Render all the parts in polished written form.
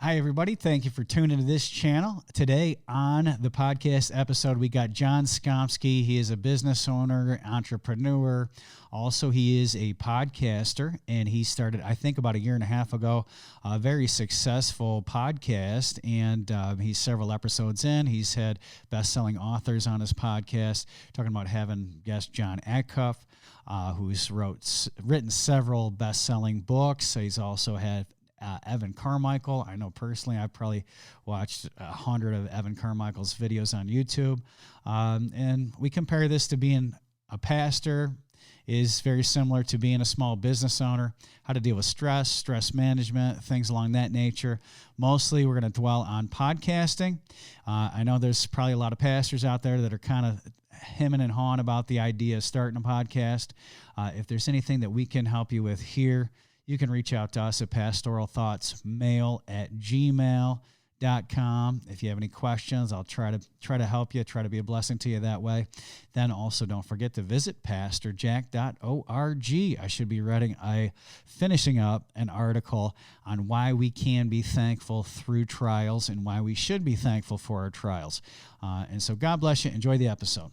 Hi, everybody. Thank you for tuning to this channel. Today on the podcast episode, we got John Skomski. He is a business owner, entrepreneur. Also, he is a podcaster, and he started, I think, about a year and a half ago, a very successful podcast, and he's several episodes in. He's had best-selling authors on his podcast, talking about having guest John Acuff, who's written several best-selling books. He's also had Evan Carmichael. I know personally I've probably watched 100 of Evan Carmichael's videos on YouTube. And we compare this to being a pastor is very similar to being a small business owner, how to deal with stress management, things along that nature. Mostly we're going to dwell on podcasting. I know there's probably a lot of pastors out there that are kind of hemming and hawing about the idea of starting a podcast. If there's anything that we can help you with here, you can reach out to us at pastoralthoughtsmail@gmail.com. If you have any questions, I'll try to help you, try to be a blessing to you that way. Then also don't forget to visit pastorjack.org. I should be finishing up an article on why we can be thankful through trials and why we should be thankful for our trials. And so God bless you. Enjoy the episode.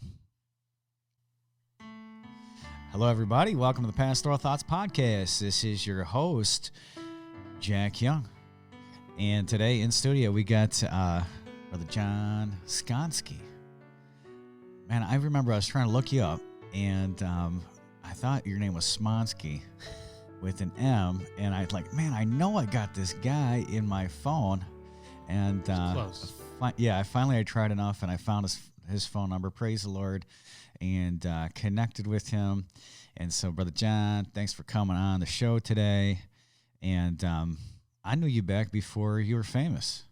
Hello, everybody. Welcome to the Pastoral Thoughts Podcast. This is your host, Jack Young. And today in studio, we got Brother John Skomski. Man, I remember I was trying to look you up, and I thought your name was Smonsky with an M. And I was like, man, I know I got this guy in my phone. And close. I tried enough, and I found his phone number. Praise the Lord. And connected with him. And so, Brother John, thanks for coming on the show today. And I knew you back before you were famous.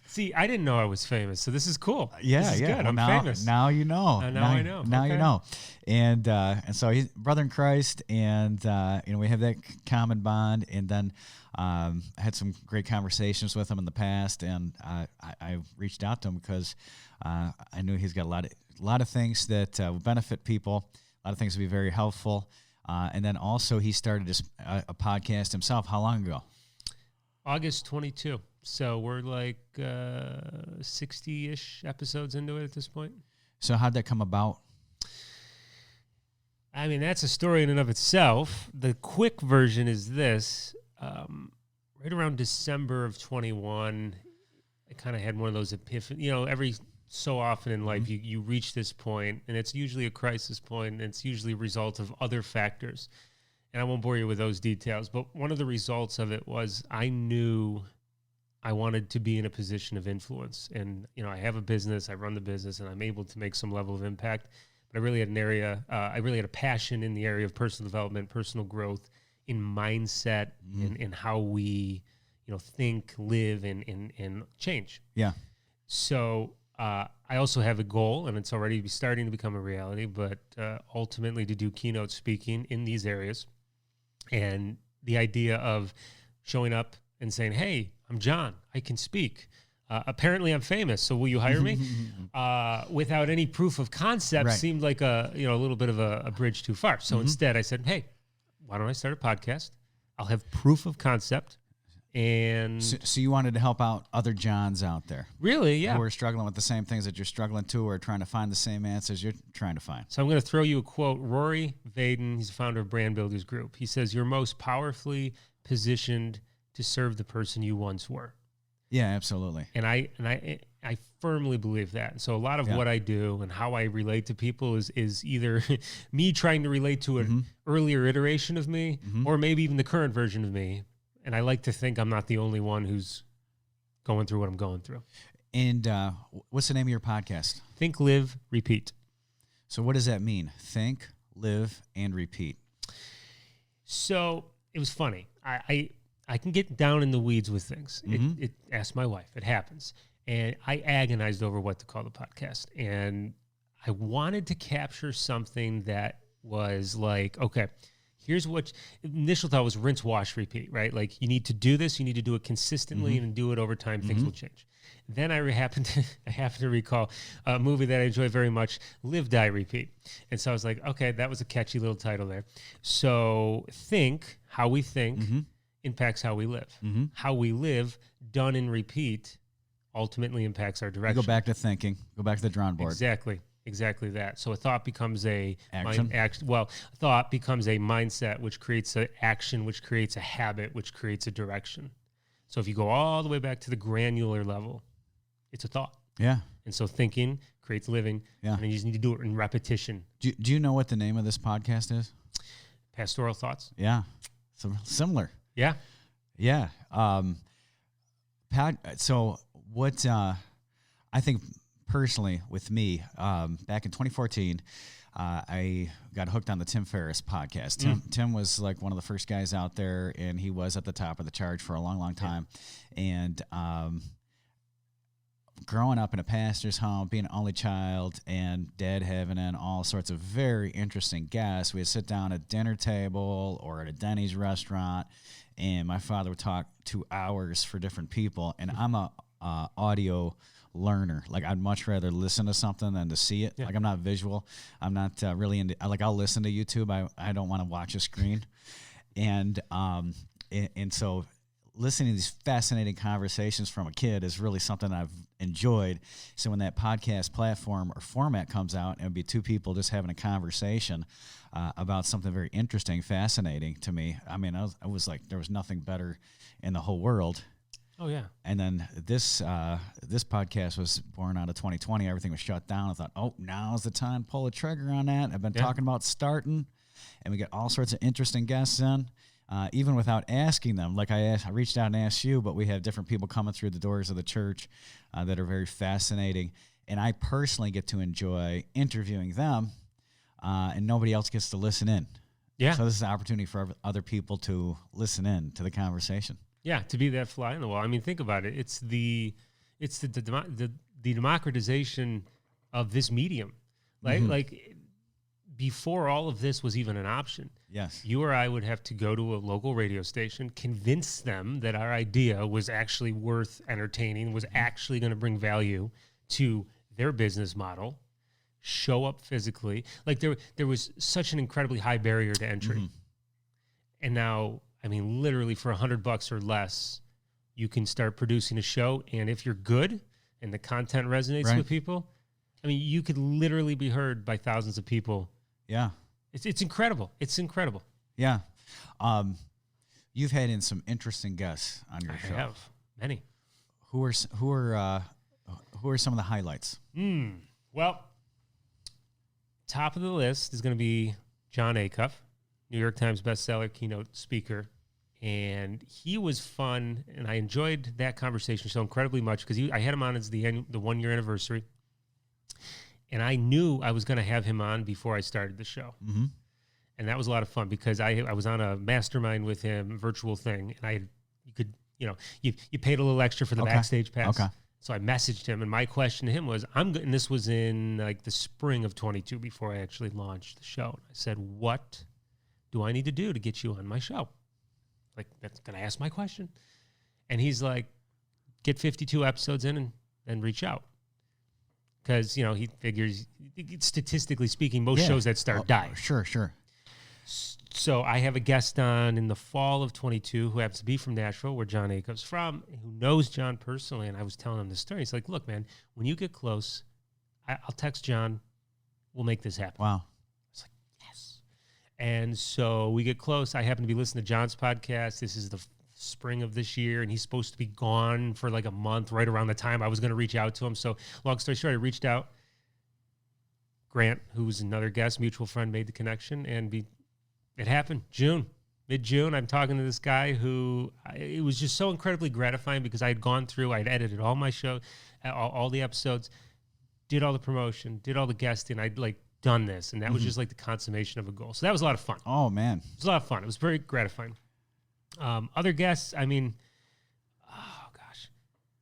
See, I didn't know I was famous, so this is cool. Yeah, this is yeah. good. I'm now, famous. Now you know. Now I know. Now okay. you know. And so he's brother in Christ, and we have that common bond. And then I had some great conversations with him in the past, and I reached out to him because I knew he's got a lot of things that will benefit people, a lot of things will be very helpful. And then also he started a podcast himself. How long ago? August 22. So we're like 60-ish episodes into it at this point. So how'd that come about? I mean, that's a story in and of itself. The quick version is this. Right around December of 21, I kind of had one of those epiphanies. Every so often in life, you reach this point, and it's usually a crisis point, and it's usually a result of other factors. And I won't bore you with those details, but one of the results of it was I knew I wanted to be in a position of influence. And, I have a business, I run the business, and I'm able to make some level of impact. But I really had I really had a passion in the area of personal development, personal growth, in mindset, in how we, think, live, and change. Yeah. So I also have a goal, and it's already starting to become a reality, but ultimately to do keynote speaking in these areas. And the idea of showing up and saying, hey, I'm John, I can speak. Apparently I'm famous, so will you hire me? Without any proof of concept seemed like a little bit of a bridge too far. So instead I said, hey, why don't I start a podcast? I'll have proof of concept. And so you wanted to help out other Johns out there. Really, yeah. Who are struggling with the same things that you're struggling to, or trying to find the same answers you're trying to find. So I'm going to throw you a quote. Rory Vaden, he's the founder of Brand Builders Group. He says, you're most powerfully positioned to serve the person you once were. Yeah, absolutely. And I firmly believe that. So a lot of what I do and how I relate to people is either me trying to relate to an earlier iteration of me, or maybe even the current version of me. And I like to think I'm not the only one who's going through what I'm going through. And what's the name of your podcast? Think, Live, Repeat. So what does that mean? Think, live, and repeat. So it was funny. I can get down in the weeds with things. Ask my wife. It happens. And I agonized over what to call the podcast. And I wanted to capture something that was like, okay, here's what initial thought was: rinse, wash, repeat, right? Like, you need to do this, you need to do it consistently and do it over time, things will change. Then I happen to recall a movie that I enjoy very much, Live, Die, Repeat. And so I was like, okay, that was a catchy little title there. So think, how we think, impacts how we live. Mm-hmm. How we live, done and repeat, ultimately impacts our direction. You go back to thinking. Go back to the drawing board. Exactly that. So a thought becomes a action. Thought becomes a mindset, which creates an action, which creates a habit, which creates a direction. So if you go all the way back to the granular level, it's a thought. Yeah. And so thinking creates living. Yeah. And you just need to do it in repetition. Do you know what the name of this podcast is? Pastoral Thoughts. Yeah. So similar. Yeah. Yeah. So what I think personally with me, back in 2014, I got hooked on the Tim Ferriss podcast. Tim was like one of the first guys out there, and he was at the top of the charge for a long, long time. And growing up in a pastor's home, being an only child, and Dad having in all sorts of very interesting guests, we'd sit down at a dinner table or at a Denny's restaurant, and my father would talk 2 hours for different people. And I'm a audio learner. Like, I'd much rather listen to something than to see it. Yeah. Like, I'm not visual. I'm not really into, like, I'll listen to YouTube. I don't want to watch a screen. And so listening to these fascinating conversations from a kid is really something I've enjoyed. So when that podcast platform or format comes out, it would be 2 people just having a conversation about something very interesting, fascinating to me. I mean, I was like, there was nothing better in the whole world. Oh, yeah. And then this podcast was born out of 2020. Everything was shut down. I thought, oh, now's the time to pull the trigger on that. I've been talking about starting, and we get all sorts of interesting guests in, even without asking them. Like I reached out and asked you, but we have different people coming through the doors of the church that are very fascinating. And I personally get to enjoy interviewing them, and nobody else gets to listen in. Yeah. So this is an opportunity for other people to listen in to the conversation. Yeah, to be that fly on the wall. I mean, think about it. It's the democratization of this medium. Like before all of this was even an option. Yes. You or I would have to go to a local radio station, convince them that our idea was actually worth entertaining, was actually going to bring value to their business model, show up physically. Like there was such an incredibly high barrier to entry. Mm-hmm. And now, I mean, literally for $100 or less, you can start producing a show. And if you're good and the content resonates with people, I mean, you could literally be heard by thousands of people. Yeah. It's incredible. It's incredible. Yeah. You've had in some interesting guests on your show. I have many. Who are some of the highlights? Well, top of the list is going to be John Acuff, New York Times bestseller, keynote speaker. And he was fun, and I enjoyed that conversation so incredibly much because I had him on as the 1-year anniversary. And I knew I was going to have him on before I started the show. Mm-hmm. And that was a lot of fun because I was on a mastermind with him, virtual thing, and you paid a little extra for the backstage pass. Okay. So I messaged him, and my question to him was, and this was in like the spring of 22 before I actually launched the show. I said, what do I need to do to get you on my show? Like, that's going to ask my question. And he's like, get 52 episodes in and then reach out. Because, he figures, statistically speaking, most shows that start die. Sure. So I have a guest on in the fall of 22 who happens to be from Nashville, where John Acuff's from, who knows John personally. And I was telling him the story. He's like, look, man, when you get close, I'll text John. We'll make this happen. Wow. I was like, yes. And so we get close. I happen to be listening to John's podcast. This is the spring of this year, and he's supposed to be gone for like a month right around the time I was going to reach out to him. So long story short, I reached out. Grant, who was another guest, mutual friend, made the connection, and it happened. Mid-June, I'm talking to this guy who it was just so incredibly gratifying because I had gone through, I'd edited all my show, all the episodes, did all the promotion, did all the guesting. I'd done this, and that was just like the consummation of a goal. So that was a lot of fun. Oh, man. It was a lot of fun. It was very gratifying. Other guests, I mean, oh gosh,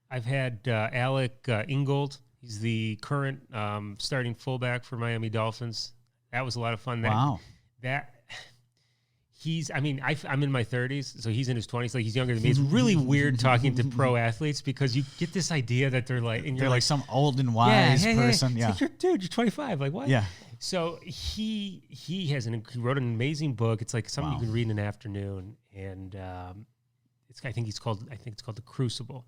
I've had Alec Ingold. He's the current starting fullback for Miami Dolphins. That was a lot of fun. Wow. I'm in my 30s, so he's in his 20s. Like, he's younger than me. It's really weird talking to pro athletes because you get this idea that they're like, and you're like some old and wise person. Yeah. It's like, you're 25. Like, what? Yeah. So he wrote an amazing book. It's like something you can read in an afternoon. And I think it's called the Crucible.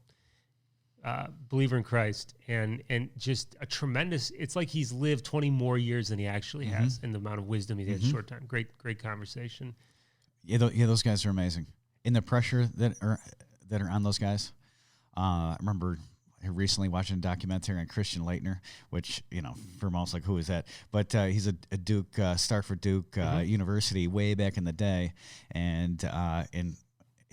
Believer in Christ, and just a tremendous. It's like he's lived 20 more years than he actually has, in the amount of wisdom he's had in a short time. Great conversation. Yeah, those guys are amazing. In the pressure that are on those guys, I remember recently watching a documentary on Christian Leitner, which, for most, like, who is that? But he's a Duke star for Duke University way back in the day, and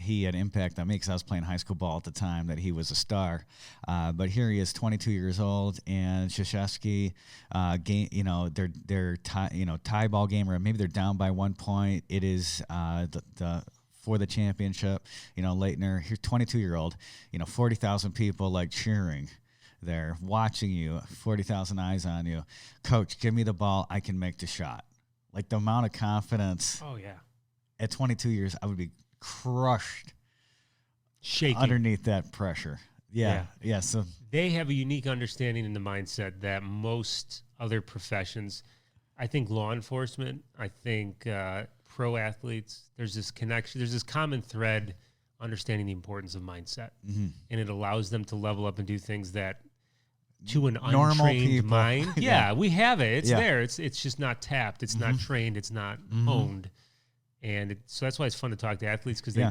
he had impact on me because I was playing high school ball at the time that he was a star. But here he is, 22 years old, and Krzyzewski, their tie ball game, or maybe they're down by 1 point. It is the for the championship. Leitner, here, 22-year-old, 40,000 people like cheering there, watching you, 40,000 eyes on you. Coach, give me the ball. I can make the shot. Like, the amount of confidence. Oh, yeah. At 22 years, I would be crushed, shaking underneath that pressure. Yeah. So they have a unique understanding in the mindset that most other professions, I think law enforcement, I think pro athletes, there's this connection, there's this common thread, understanding the importance of mindset, and it allows them to level up and do things that to an normal untrained people. mind. Yeah, we have it. It's there. It's just not tapped. It's not trained. It's not honed. And so that's why it's fun to talk to athletes, because I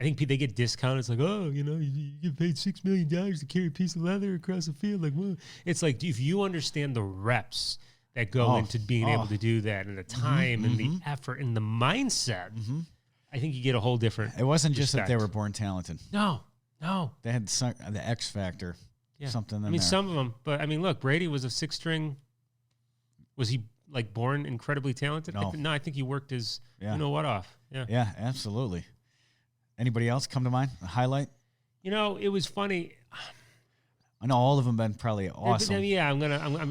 think they get discounted. It's like, oh, you get paid $6 million to carry a piece of leather across the field. Like, whoa. It's like, if you understand the reps that go into being able to do that, and the time and the effort and the mindset, I think you get a whole different. It wasn't just respect. that they were born talented. No. They had the X factor, something in there. Some of them, but look, Brady was a 6-string. Was he like born incredibly talented? No, I think he worked his off. Yeah, absolutely. Anybody else come to mind? A highlight? It was funny. I know all of them been probably awesome. Yeah,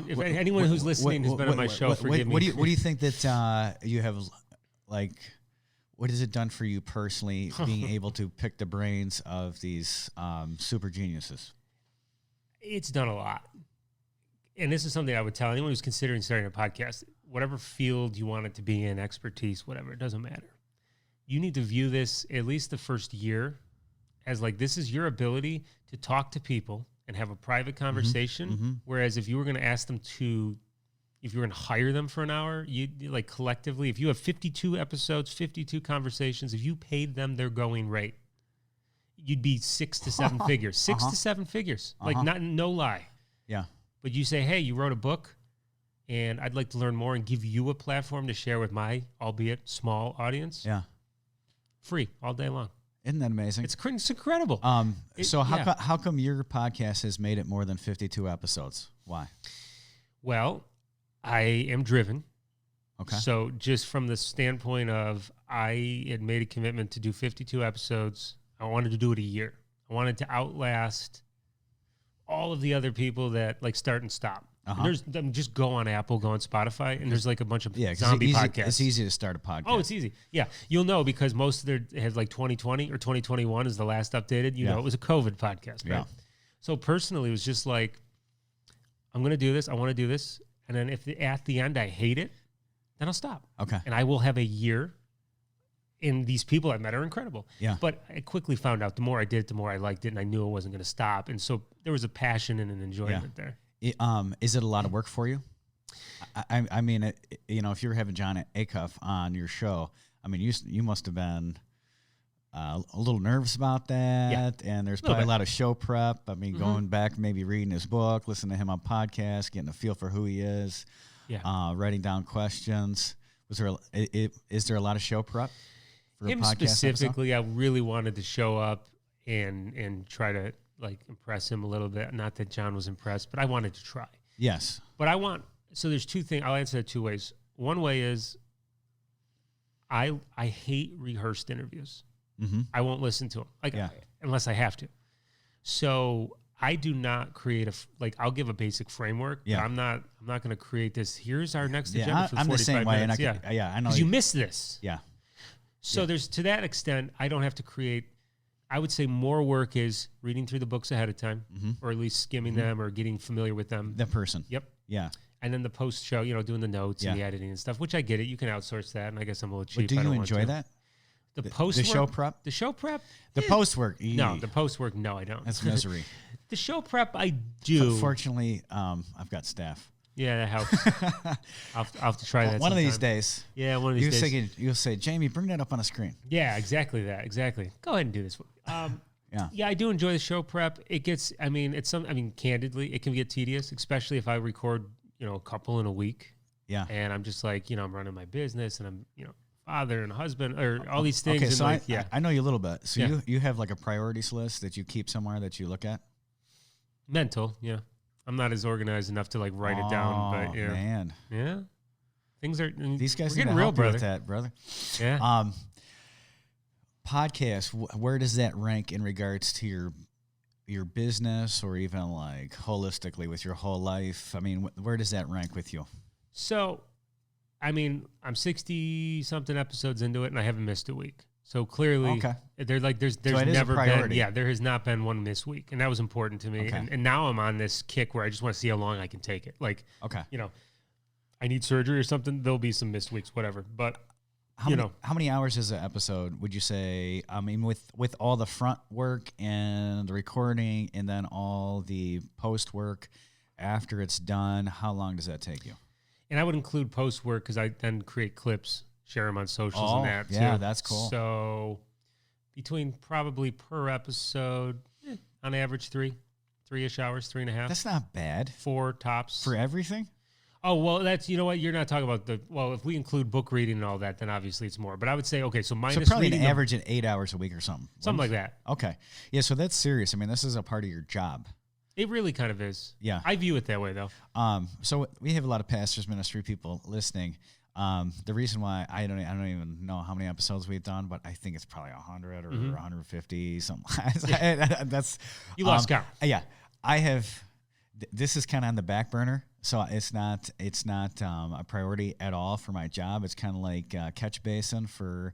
if anyone who's listening has been on my show, forgive me. What do you think that you have, like, what has it done for you personally, being able to pick the brains of these super geniuses? It's done a lot. And this is something I would tell anyone who's considering starting a podcast. Whatever field you want it to be in, expertise, whatever, it doesn't matter. You need to view this, at least the first year, as like, this is your ability to talk to people and have a private conversation. Whereas if you were going to ask them if you were going to hire them for an hour, you like collectively, if you have 52 episodes, 52 conversations, if you paid them their going rate, you'd be 6 to 7 figures, 6 to 7 figures, like no lie. Yeah. But you say, hey, you wrote a book, and I'd like to learn more and give you a platform to share with my, albeit small, audience. Yeah. Free all day long. Isn't that amazing? It's incredible. So how come your podcast has made it more than 52 episodes? Why? Well, I am driven. Okay. So just from the standpoint of, I had made a commitment to do 52 episodes. I wanted to do it a year. I wanted to outlast all of the other people that like start and stop. Just go on Apple, go on Spotify, and there's like a bunch of zombie podcasts. It's easy to start a podcast. Oh, it's easy. Yeah. You'll know because most of their has like 2020 or 2021 is the last updated. You know, it was a COVID podcast, right? Yeah. So personally, it was just like, I'm going to do this. I want to do this. And then if at the end I hate it, then I'll stop. Okay. And I will have a year. And these people I met are incredible. Yeah. But I quickly found out the more I did it, the more I liked it, and I knew I wasn't going to stop. And so there was a passion and an enjoyment there. Is it a lot of work for you? I mean, if you were having John Acuff on your show, I mean, you must have been a little nervous about that, and there's probably a lot of show prep. I mean, going back, maybe reading his book, listening to him on podcasts, getting a feel for who he is, writing down questions. Is there a lot of show prep? Him specifically, I really wanted to show up and try to like impress him a little bit. Not that John was impressed, but I wanted to try. Yes. But so there's two things. I'll answer that two ways. One way is I hate rehearsed interviews. I won't listen to them unless I have to. So I do not create I'll give a basic framework. Yeah. But I'm not going to create this. Here's our next agenda for 45 minutes. I'm the same way. And I know. Because you miss this. Yeah. So there's, to that extent, I don't have to create. I would say more work is reading through the books ahead of time, or at least skimming them or getting familiar with them. The person. Yep. Yeah. And then the post show, doing the notes and the editing and stuff, which I get it. You can outsource that, and I guess I'm a little cheap. But do you enjoy that? The post the show prep? The show prep? The post work. No, the post work, no, I don't. That's misery. The show prep, I do. Fortunately, I've got staff. Yeah, that helps. I'll have to try that one sometime. of these days. Yeah, one of these days. You'll say, Jamie, bring that up on a screen. Yeah, exactly that. Exactly. Go ahead and do this. Yeah, I do enjoy the show prep. It gets, candidly, it can get tedious, especially if I record, a couple in a week. Yeah. And I'm just like, I'm running my business and I'm, father and husband or all these things. Okay, so I know you a little bit. So you have like a priorities list that you keep somewhere that you look at? Mental, yeah. I'm not as organized enough to like write it down, but yeah. Man. Yeah. Things are these guys getting real, real, brother. With that, brother. Yeah. Podcast, where does that rank in regards to your business or even like holistically with your whole life? I mean, where does that rank with you? So, I'm 60-something episodes into it, and I haven't missed a week. So clearly, there's so never been, there has not been one missed week, and that was important to me. Okay. And now I'm on this kick where I just want to see how long I can take it. Like, I need surgery or something, there'll be some missed weeks, whatever. But how many hours is an episode? Would you say? I mean, with all the front work and the recording, and then all the post work after it's done, how long does that take you? And I would include post work because I then create clips, share them on socials and that too. Yeah, that's cool. So between probably per episode, on average, 3-ish hours, 3.5. That's not bad. 4 tops. For everything? Oh, well, that's, what, you're not talking about if we include book reading and all that, then obviously it's more. But I would say, okay, so minus probably reading. an average at 8 hours a week or something. Something like that. Okay. Yeah, so that's serious. I mean, this is a part of your job. It really kind of is. Yeah. I view it that way, though. So we have a lot of pastors ministry people listening. The reason why I don't even know how many episodes we've done, but I think it's probably 100 or 150 something. That's you lost count. Yeah, I have. This is kind of on the back burner, so it's not a priority at all for my job. It's kind of like catch basin for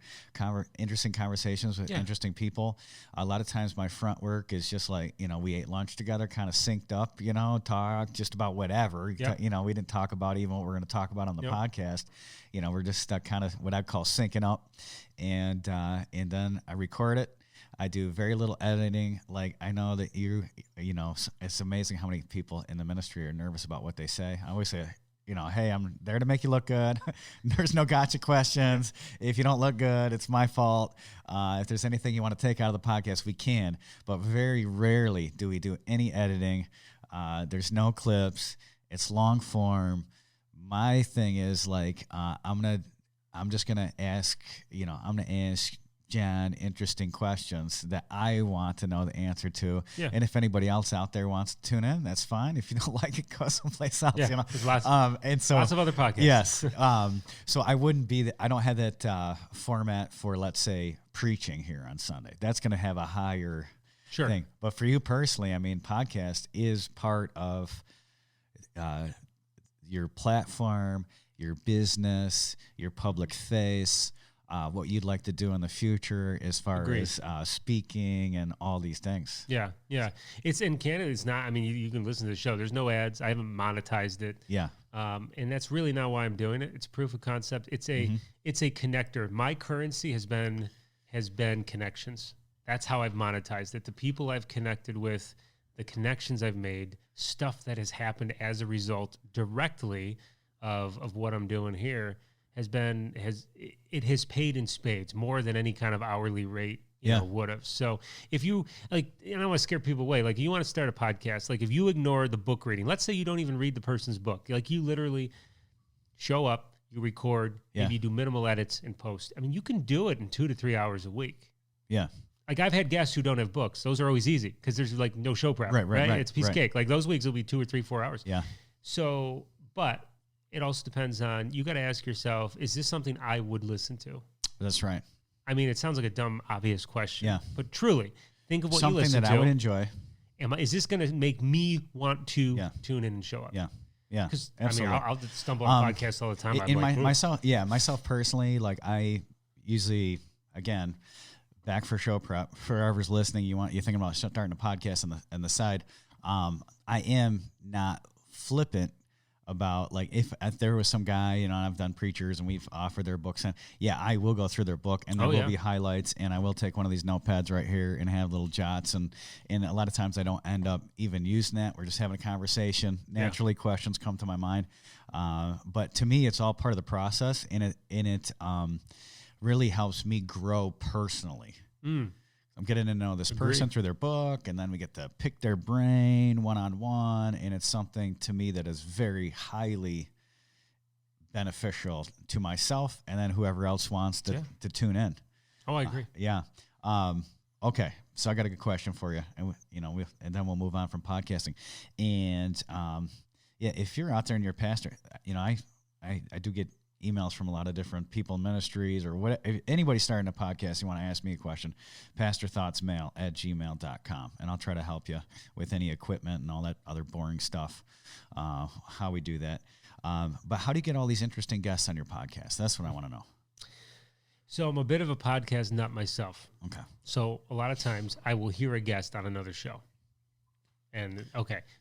interesting conversations with interesting people. A lot of times my front work is just like, we ate lunch together, kind of synced up, talk just about whatever. Yep. We didn't talk about even what we're going to talk about on the podcast. We're just kind of what I call syncing up, and then I record it. I do very little editing. Like, I know that it's amazing how many people in the ministry are nervous about what they say. I always say, hey, I'm there to make you look good. There's no gotcha questions. If you don't look good, it's my fault. If there's anything you want to take out of the podcast, we can. But very rarely do we do any editing. There's no clips. It's long form. My thing is like, I'm just gonna ask John interesting questions that I want to know the answer to. Yeah. And if anybody else out there wants to tune in, that's fine. If you don't like it, go someplace else. Yeah, there's lots of other podcasts. Yes. So I wouldn't be I don't have that format for, let's say, preaching here on Sunday. That's going to have a higher thing. But for you personally, podcast is part of your platform, your business, your public face, what you'd like to do in the future as far as speaking and all these things. Yeah. It's in Canada. It's not. You can listen to the show. There's no ads. I haven't monetized it. Yeah. And that's really not why I'm doing it. It's proof of concept. It's a connector. My currency has been connections. That's how I've monetized it. The people I've connected with, the connections I've made, stuff that has happened as a result directly of what I'm doing here. Has paid in spades more than any kind of hourly rate would have. So if you I don't want to scare people away. Like, you want to start a podcast, like if you ignore the book reading, let's say you don't even read the person's book, like you literally show up, you record, maybe you do minimal edits and post. You can do it in 2 to 3 hours a week. Yeah. Like, I've had guests who don't have books. Those are always easy because there's like no show prep. Right. It's a piece of cake. Like, those weeks will be 2 or 3, 4 hours. Yeah. So, but it also depends on, you got to ask yourself, is this something I would listen to? That's right. It sounds like a dumb, obvious question. Yeah. But truly, think of what something you listen to. Something that I would enjoy. Is this going to make me want to tune in and show up? Yeah. Yeah. Because, absolutely. I'll stumble on podcasts all the time. Myself personally, like, I usually, again, back for show prep, for whoever's listening, you're thinking about starting a podcast on the side. I am not flippant about like if there was some guy, you know, I've done preachers and we've offered their books, and yeah, I will go through their book and there will be highlights, and I will take one of these notepads right here and have little jots, and a lot of times I don't end up even using that. We're just having a conversation. Naturally, questions come to my mind, but to me, it's all part of the process, and it really helps me grow personally. I'm getting to know this person through their book, and then we get to pick their brain one-on-one, and it's something to me that is very highly beneficial to myself and then whoever else wants to tune in. Oh, I agree. Okay, so I got a good question for you, and and then we'll move on from podcasting. And if you're out there and you're a pastor, I do get emails from a lot of different people in ministries, or what. If anybody starting a podcast, you want to ask me a question, pastorthoughtsmail@gmail.com, and I'll try to help you with any equipment and all that other boring stuff, how we do that. But how do you get all these interesting guests on your podcast? That's what I want to know. So I'm a bit of a podcast nut myself. Okay. So a lot of times I will hear a guest on another show, and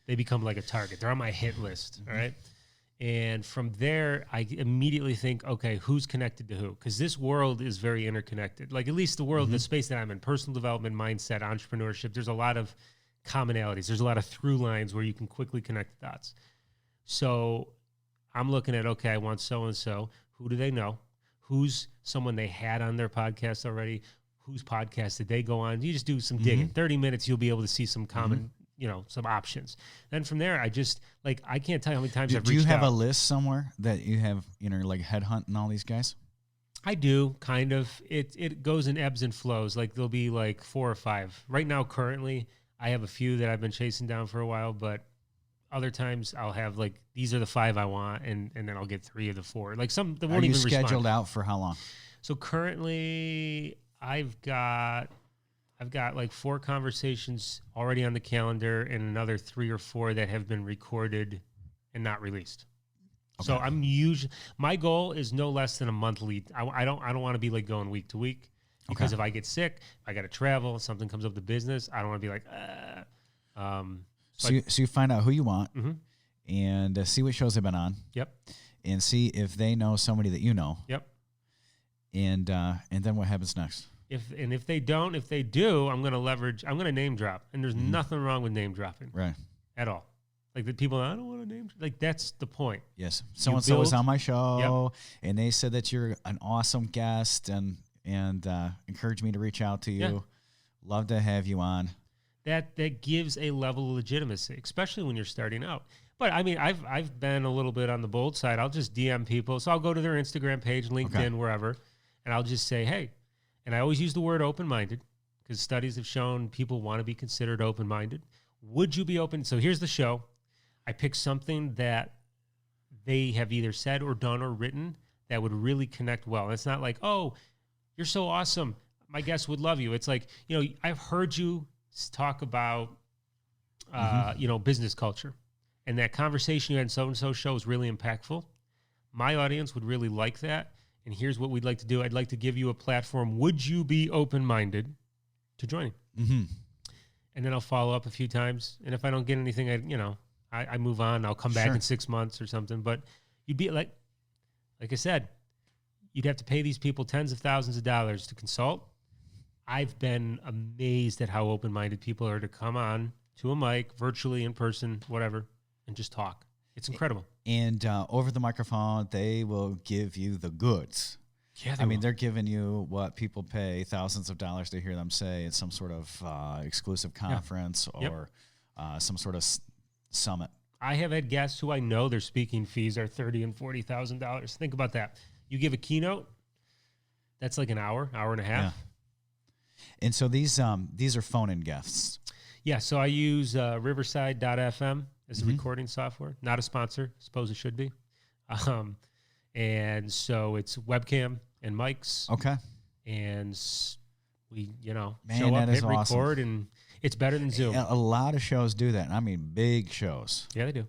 they become like a target. They're on my hit list. All right. And from there, I immediately think, okay, who's connected to who? Because this world is very interconnected. Like, at least the world, the space that I'm in, personal development, mindset, entrepreneurship, there's a lot of commonalities. There's a lot of through lines where you can quickly connect the dots. So I'm looking at, okay, I want so-and-so. Who do they know? Who's someone they had on their podcast already? Whose podcast did they go on? You just do some digging. 30 minutes, you'll be able to see some common some options. Then from there, I just, I can't tell you how many times I've reached out. Do you have a list somewhere that you have, like headhunting all these guys? I do, kind of. It goes in ebbs and flows. Like, there'll be 4 or 5. Right now, currently, I have a few that I've been chasing down for a while, but other times I'll have, these are the 5 I want, and then I'll get 3 of the 4. Some that won't even respond. Are you scheduled out for how long? So currently, I've got 4 conversations already on the calendar, and another 3 or 4 that have been recorded and not released. Okay. So my goal is no less than a monthly. I don't want to be going week to week, because if I get sick, I got to travel, something comes up to business, I don't want to be So you find out who you want, and see what shows they've been on. Yep. And see if they know somebody that you know. Yep. And then what happens next? If they do, I'm going to name drop. And there's nothing wrong with name dropping. Right. At all. The people, I don't want to name, that's the point. Yes. So-and-so was on my show, and they said that you're an awesome guest, and encouraged me to reach out to you. Yeah. Love to have you on. That gives a level of legitimacy, especially when you're starting out. But I mean, I've been a little bit on the bold side. I'll just DM people. So I'll go to their Instagram page, LinkedIn, wherever, and I'll just say, hey. And I always use the word open-minded, because studies have shown people want to be considered open-minded. Would you be open? So here's the show. I pick something that they have either said or done or written that would really connect well. And it's not like, oh, you're so awesome, my guest would love you. It's like, I've heard you talk about, business culture, and that conversation you had in so-and-so show is really impactful. My audience would really like that. And here's what we'd like to do. I'd like to give you a platform. Would you be open-minded to joining? And then I'll follow up a few times. And if I don't get anything, I move on. I'll come back in 6 months or something. But you'd be like I said, you'd have to pay these people tens of thousands of dollars to consult. I've been amazed at how open-minded people are to come on to a mic, virtually, in person, whatever, and just talk. It's incredible. And over the microphone, they will give you the goods. Yeah, they're giving you what people pay thousands of dollars to hear them say at some sort of exclusive conference or some sort of summit. I have had guests who I know their speaking fees are $30,000 and $40,000. Think about that. You give a keynote, that's like an hour and a half. Yeah. And so these are phone-in guests. Yeah, so I use Riverside.fm as a recording software. Not a sponsor. Suppose it should be. And so it's webcam and mics. Okay. And we, show that up, is hit awesome. Record, and it's better than Zoom. A lot of shows do that. I mean, big shows. Yeah, they do.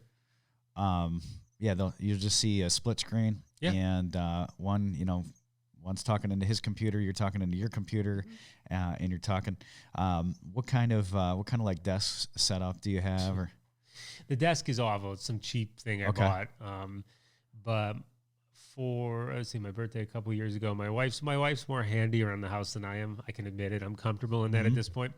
You'll just see a split screen. Yeah. And one's talking into his computer, you're talking into your computer, and you're talking. What kind of desk setup do you have? Or The desk is awful. It's some cheap thing I bought. But for let's see, my birthday a couple years ago, my wife's more handy around the house than I am. I can admit it. I'm comfortable in that at this point.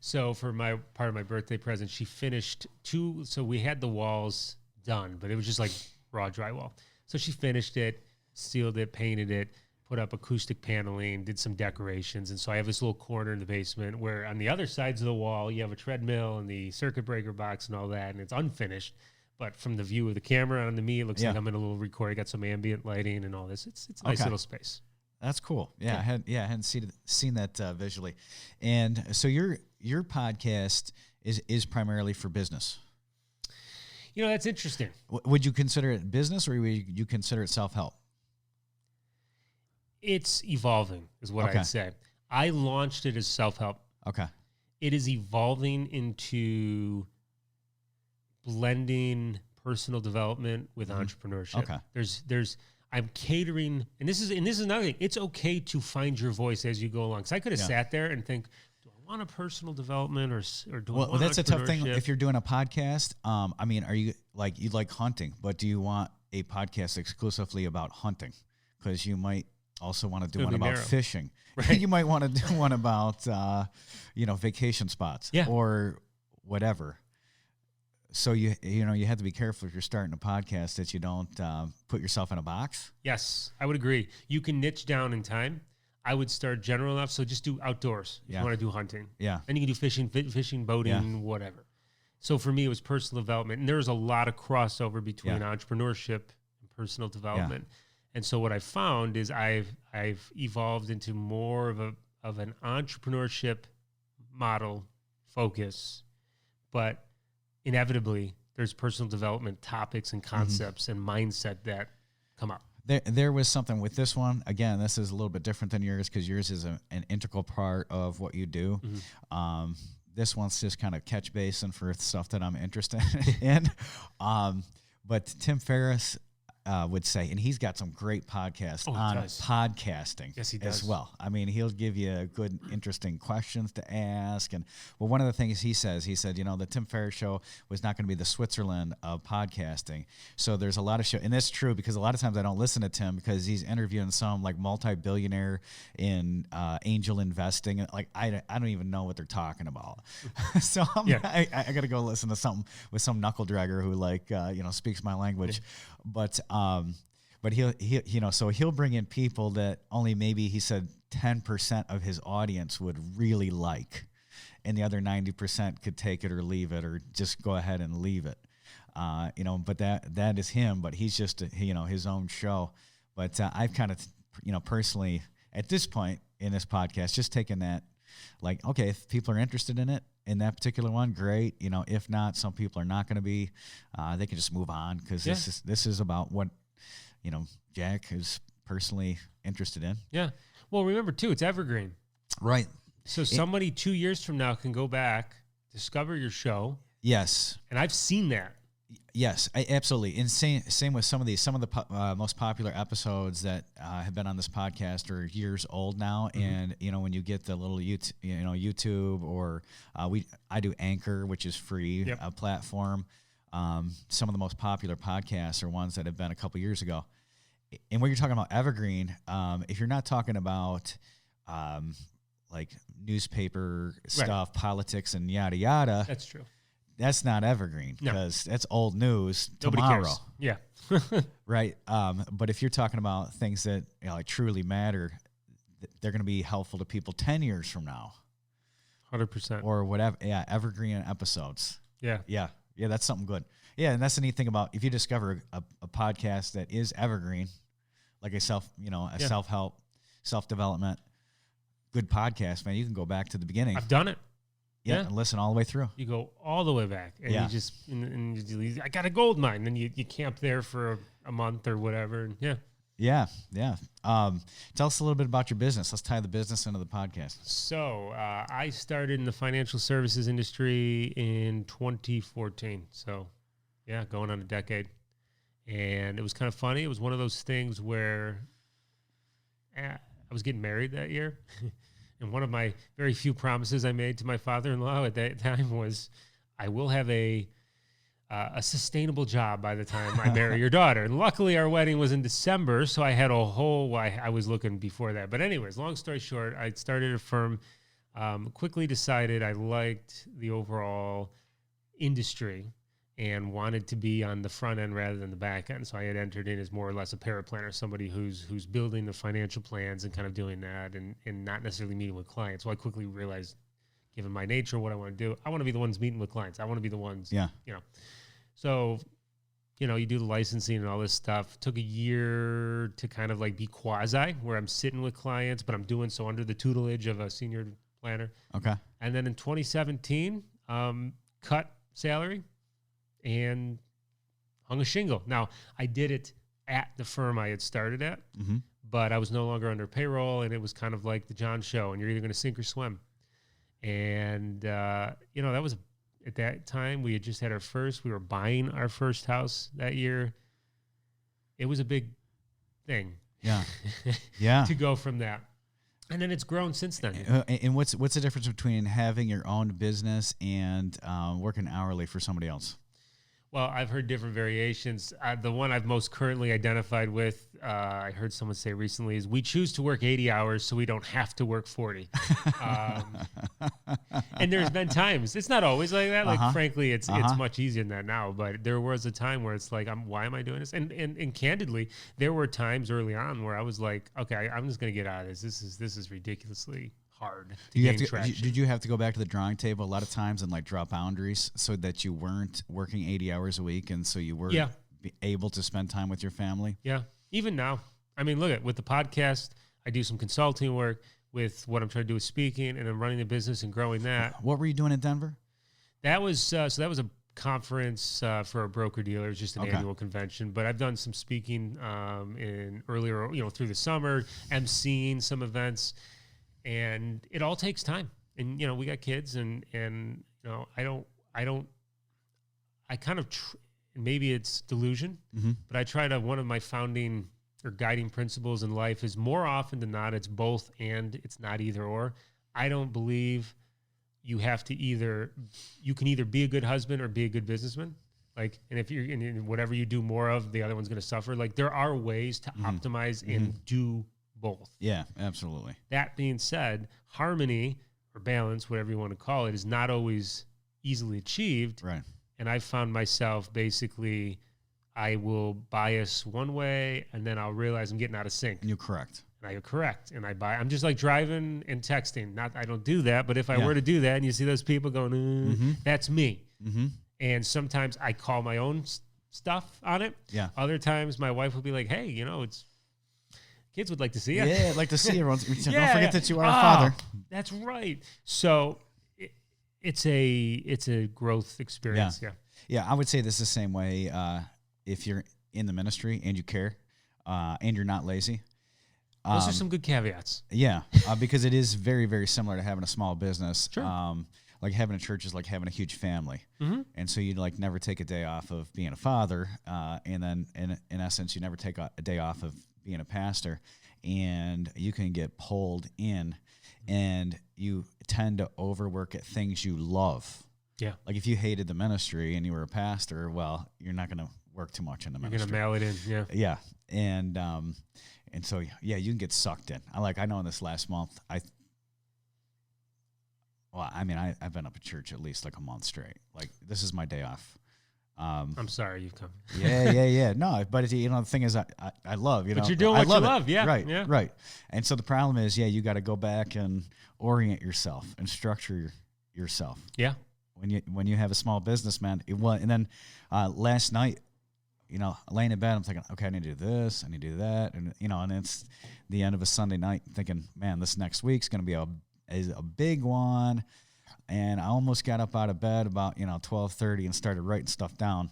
So for my part of my birthday present, she finished two. So we had the walls done, but it was just like raw drywall. So she finished it, sealed it, painted it, put up acoustic paneling, did some decorations. And so I have this little corner in the basement where on the other sides of the wall, you have a treadmill and the circuit breaker box and all that, and it's unfinished. But from the view of the camera onto me, it looks like I'm in a little recording. Got some ambient lighting and all this. It's a nice little space. That's cool. Yeah, I hadn't seen that visually. And so your podcast is primarily for business. You know, that's interesting. Would you consider it business, or would you consider it self-help? It's evolving, is what I'd say. I launched it as self-help. Okay. It is evolving into blending personal development with entrepreneurship. Okay. I'm catering, and this is another thing. It's okay to find your voice as you go along. So I could have sat there and think, do I want a personal development or do I want that's a tough thing if you're doing a podcast. I mean, are you like hunting, but do you want a podcast exclusively about hunting? Because you might also want to do one about fishing. Right. You might want to do one about vacation spots or whatever. So you have to be careful if you're starting a podcast that you don't put yourself in a box. Yes, I would agree. You can niche down in time. I would start general enough, so just do outdoors if you want to do hunting. Yeah. Then you can do fishing, boating, whatever. So for me, it was personal development, and there was a lot of crossover between entrepreneurship and personal development. Yeah. And so what I found is I've evolved into more of an entrepreneurship model focus, but inevitably there's personal development topics and concepts and mindset that come up. There was something with this one. Again, this is a little bit different than yours because yours is an integral part of what you do. This one's just kind of catch basin for stuff that I'm interested in. But Tim Ferriss would say, and he's got some great podcasts on podcasting as well. I mean, he'll give you good, interesting questions to ask. And one of the things he said, the Tim Ferriss show was not going to be the Switzerland of podcasting. So there's a lot of show, and that's true because a lot of times I don't listen to Tim because he's interviewing some like multi-billionaire in angel investing. And like I don't even know what they're talking about. So I got to go listen to something with some knuckle dragger who speaks my language. But he'll bring in people that only maybe he said 10% of his audience would really like, and the other 90% could take it or leave it or just go ahead and leave it. But that is him. But he's just his own show. But I've kind of personally at this point in this podcast just taken that like, okay, if people are interested in it. In that particular one, great. If not, some people are not going to be. They can just move on because this is about what Jack is personally interested in. Yeah. Well, remember too, it's evergreen. Right. So somebody 2 years from now can go back, discover your show. Yes. And I've seen that. Yes, absolutely. And same with some of the most popular episodes that have been on this podcast are years old now. And when you get the little YouTube or I do Anchor, which is free a platform. Some of the most popular podcasts are ones that have been a couple years ago. And when you're talking about evergreen, if you're not talking about like newspaper stuff, politics, and yada yada, that's true. That's not evergreen because that's old news tomorrow. Yeah. Right. But if you're talking about things that truly matter, they're going to be helpful to people 10 years from now. 100%. Or whatever. Yeah. Evergreen episodes. Yeah. Yeah. Yeah. That's something good. Yeah. And that's the neat thing about if you discover a podcast that is evergreen, like a self-help, self-development, good podcast, man, you can go back to the beginning. I've done it. Yeah, and listen all the way through. You go all the way back, and you just I got a gold mine. Then you camp there for a month or whatever. And yeah. Tell us a little bit about your business. Let's tie the business into the podcast. So I started in the financial services industry in 2014. So going on a decade, and it was kind of funny. It was one of those things where I was getting married that year. And one of my very few promises I made to my father-in-law at that time was, I will have a a sustainable job by the time I marry your daughter. And luckily, our wedding was in December, so I had a whole. I was looking before that. But anyways, long story short, I started a firm. Quickly decided I liked the overall industry and wanted to be on the front end rather than the back end. So I had entered in as more or less a paraplanner, somebody who's building the financial plans and kind of doing that, and not necessarily meeting with clients. So I quickly realized, given my nature, what I want to do, I want to be the ones meeting with clients. I want to be the ones, So, you do the licensing and all this stuff. Took a year to kind of like be quasi, where I'm sitting with clients, but I'm doing so under the tutelage of a senior planner. Okay. And then in 2017, cut salary and hung a shingle. Now, I did it at the firm I had started at, but I was no longer under payroll, and it was kind of like the John show, and you're either going to sink or swim. And, that was, at that time, we had just had we were buying our first house that year. It was a big thing. Yeah. Yeah. To go from that. And then it's grown since then. And what's the difference between having your own business and working hourly for somebody else? Well, I've heard different variations. The one I've most currently identified with, I heard someone say recently, is we choose to work 80 hours so we don't have to work 40. And there's been times, it's not always like that. Like, frankly, it's much easier than that now. But there was a time where it's like, why am I doing this? And candidly, there were times early on where I was like, okay, I'm just going to get out of this. This is ridiculously hard to gain traction. Did you have to go back to the drawing table a lot of times and like draw boundaries so that you weren't working 80 hours a week and so you were able to spend time with your family? Yeah. Even now. I mean, look, with the podcast, I do some consulting work with what I'm trying to do with speaking, and I'm running the business and growing that. What were you doing in Denver? That was that was a conference for a broker dealer. It was just an annual convention, but I've done some speaking in earlier, through the summer, emceeing some events. And it all takes time. And, we got kids and I kind of, maybe it's delusion, but I try to, one of my founding or guiding principles in life is more often than not, it's both and it's not either or. I don't believe you have to you can either be a good husband or be a good businessman. Like, and if you're in whatever you do more of, the other one's going to suffer. Like, there are ways to optimize and do both. Yeah, absolutely. That being said, harmony or balance, whatever you want to call it, is not always easily achieved. Right. And I found myself basically, I will bias one way and then I'll realize I'm getting out of sync. And you're correct. And I correct. And I'm just like driving and texting. I don't do that, but if I were to do that and you see those people going, that's me. And sometimes I call my own stuff on it. Yeah. Other times my wife will be like, hey, it's, kids would like to see you. Yeah, I'd like to see you. Don't forget that you are a father. That's right. So it's a growth experience. Yeah, I would say this the same way. If you're in the ministry and you care and you're not lazy. Those are some good caveats. Yeah, because it is very, very similar to having a small business. Sure. Like having a church is like having a huge family. And so you like never take a day off of being a father. And then in essence, you never take a day off of being a pastor, and you can get pulled in and you tend to overwork at things you love. Yeah. Like if you hated the ministry and you were a pastor, well, you're not going to work too much in the ministry. You're going to mail it in. Yeah. Yeah. And so, yeah, you can get sucked in. I know in this last month, I've been up at church at least like a month straight. Like this is my day off. I'm sorry you've come. Yeah. No, but the thing is, I love, But you're doing what you love, yeah. Right, yeah. right. And so the problem is, you got to go back and orient yourself and structure yourself. Yeah. When you have a small business, man, and then last night, laying in bed, I'm thinking, okay, I need to do this, I need to do that, and and it's the end of a Sunday night, thinking, man, this next week's going to be a big one. And I almost got up out of bed about 12:30 and started writing stuff down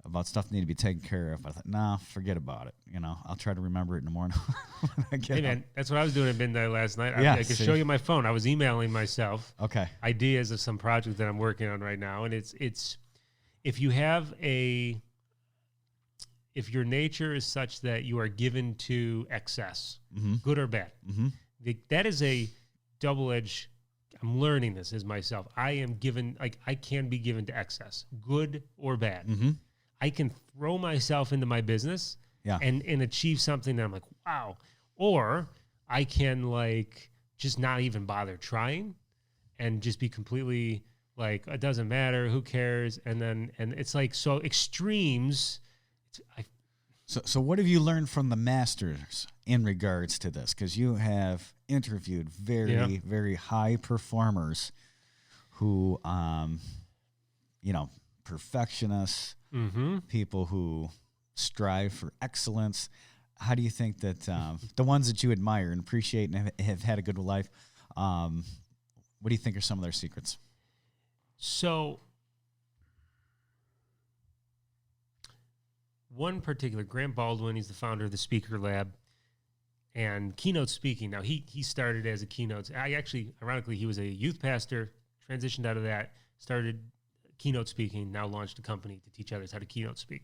about stuff that need to be taken care of. I thought, nah, forget about it. I'll try to remember it in the morning. Hey man, that's what I was doing at midnight last night. I could show you my phone. I was emailing myself ideas of some project that I'm working on right now, and it's if your nature is such that you are given to excess, good or bad, that is a double-edged. I'm learning this as myself. I am given, I can be given to excess, good or bad. Mm-hmm. I can throw myself into my business and achieve something that I'm like, wow. Or I can just not even bother trying and just be completely it doesn't matter, who cares? And it's so extremes. So what have you learned from the masters in regards to this? Because you have interviewed very high performers who, perfectionists, people who strive for excellence. How do you think that the ones that you admire and appreciate and have had a good life, what do you think are some of their secrets? So one particular, Grant Baldwin, he's the founder of the Speaker Lab and keynote speaking. Now, he started as a keynote. Ironically, he was a youth pastor, transitioned out of that, started keynote speaking, now launched a company to teach others how to keynote speak.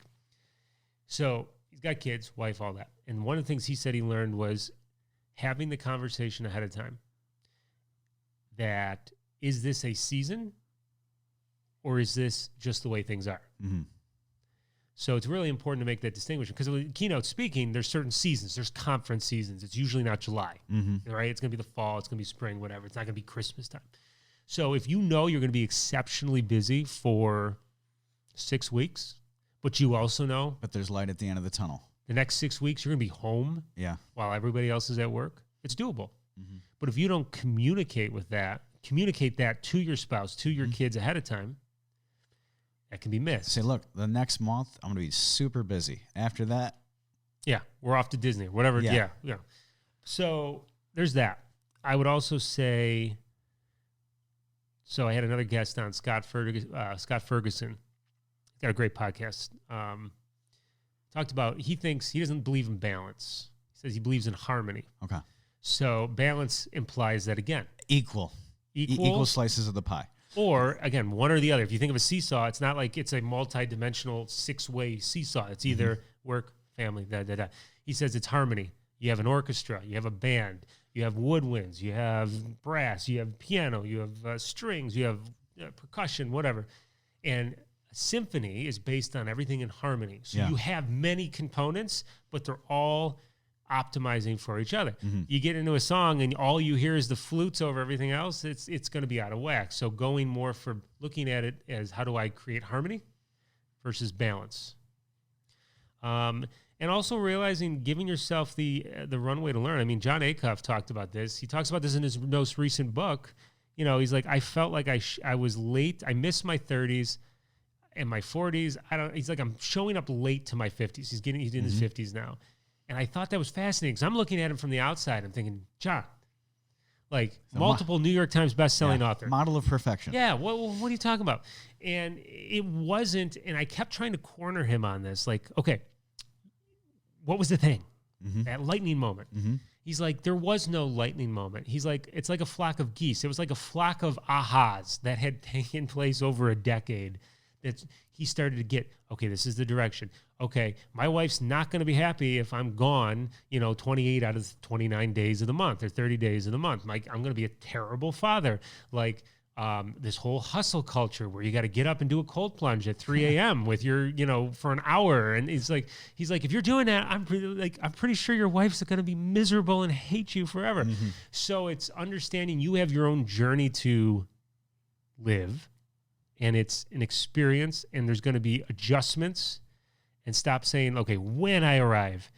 So he's got kids, wife, all that. And one of the things he said he learned was having the conversation ahead of time that, is this a season or is this just the way things are? Mm-hmm. So it's really important to make that distinction because with keynote speaking, there's certain seasons. There's conference seasons. It's usually not July, right? It's going to be the fall. It's going to be spring, whatever. It's not going to be Christmas time. So if you know you're going to be exceptionally busy for 6 weeks, but you also know But there's light at the end of the tunnel. the next 6 weeks you're going to be home while everybody else is at work, it's doable. Mm-hmm. But if you don't communicate that to your spouse, to your kids ahead of time, that can be missed. Say, look, the next month I'm going to be super busy. After that, we're off to Disney, whatever. Yeah. So there's that. I would also say, so I had another guest on, Scott Ferguson. He's got a great podcast. Talked about, he doesn't believe in balance. He says he believes in harmony. okay, So balance implies that, again, equal slices of the pie. Or, again, one or the other. If you think of a seesaw, it's not like it's a multi-dimensional 6-way seesaw. It's either work, family, da. He says it's harmony. You have an orchestra. You have a band. You have woodwinds. You have brass. You have piano. You have strings. You have percussion, whatever. And a symphony is based on everything in harmony. So you have many components, but they're all optimizing for each other. You get into a song and all you hear is the flutes over everything else, it's going to be out of whack. So going more for looking at it as, how do I create harmony versus balance? And also realizing, giving yourself the runway to learn. I mean, John Acuff talked about this. He talks about this in his most recent book. He's like, I felt like I was late. I missed my 30s and my 40s. He's like, I'm showing up late to my 50s. He's in his 50s now. And I thought that was fascinating because I'm looking at him from the outside. I'm thinking, John, multiple New York Times bestselling author. Model of perfection. Yeah, what are you talking about? And it wasn't, and I kept trying to corner him on this. Okay, what was the thing? That lightning moment. He's like, there was no lightning moment. He's like, it's like a flock of geese. It was like a flock of ahas that had taken place over a decade. That he started to get, okay, this is the direction. Okay, my wife's not going to be happy if I'm gone, 28 out of 29 days of the month or 30 days of the month. I'm going to be a terrible father. This whole hustle culture where you got to get up and do a cold plunge at 3 a.m. with your, for an hour. And he's like, if you're doing that, I'm pretty sure your wife's going to be miserable and hate you forever. So it's understanding you have your own journey to live. And it's an experience, and there's going to be adjustments, and stop saying, okay, when I arrive.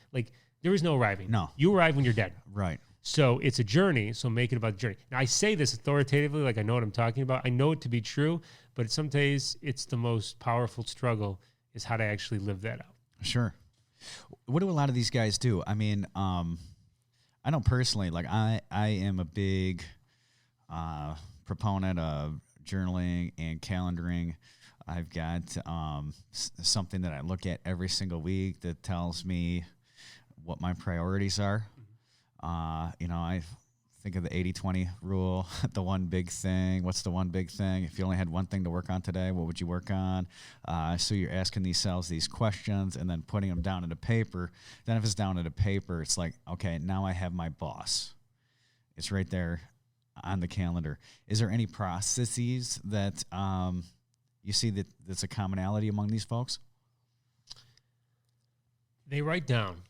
There is no arriving. No. You arrive when you're dead. Right. So it's a journey, so make it about the journey. Now, I say this authoritatively, I know what I'm talking about. I know it to be true, but some days it's the most powerful struggle is how to actually live that out. Sure. What do a lot of these guys do? I mean, I know personally, I am a big proponent of journaling and calendaring. I've got something that I look at every single week that tells me what my priorities are. I think of the 80-20 rule, the one big thing. What's the one big thing? If you only had one thing to work on today, what would you work on? So you're asking yourselves these questions and then putting them down into paper. Then if it's down into paper, it's like, okay, now I have my boss. It's right there on the calendar. Is there any processes that you see that's a commonality among these folks? They write down.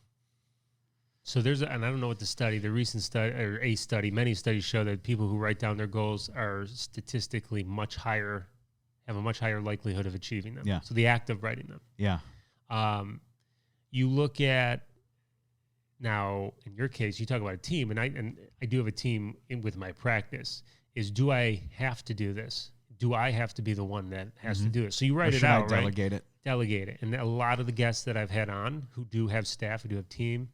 So and I don't know what the recent study, or a study, many studies show that people who write down their goals are statistically have a much higher likelihood of achieving them. Yeah. So the act of writing them. Yeah. You look at, now in your case, you talk about a team, and I do have a team with my practice, is do I have to do this? Do I have to be the one that has to do it? So you write it out, right? Delegate it? Delegate it. And a lot of the guests that I've had on who do have staff, who do have team,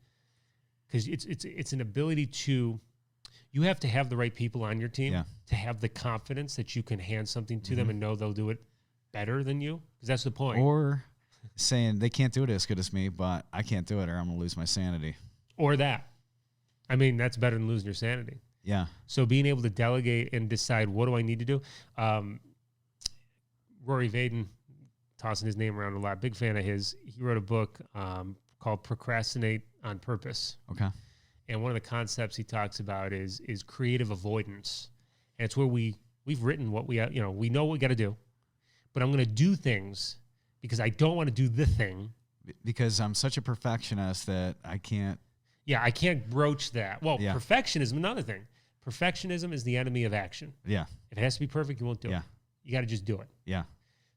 because it's an ability to, you have to have the right people on your team to have the confidence that you can hand something to them and know they'll do it better than you, because that's the point. Or saying they can't do it as good as me, but I can't do it or I'm going to lose my sanity. Or that. I mean, that's better than losing your sanity. Yeah. So being able to delegate and decide, what do I need to do? Rory Vaden, tossing his name around a lot, big fan of his. He wrote a book called Procrastinate on Purpose. Okay. And one of the concepts he talks about is creative avoidance. And it's where we've written what we know what we got to do, but I'm going to do things because I don't want to do the thing. Because I'm such a perfectionist that I can't. Yeah, I can't broach that. Well, perfectionism, another thing. Perfectionism is the enemy of action. Yeah. If it has to be perfect, you won't do it. You got to just do it. Yeah.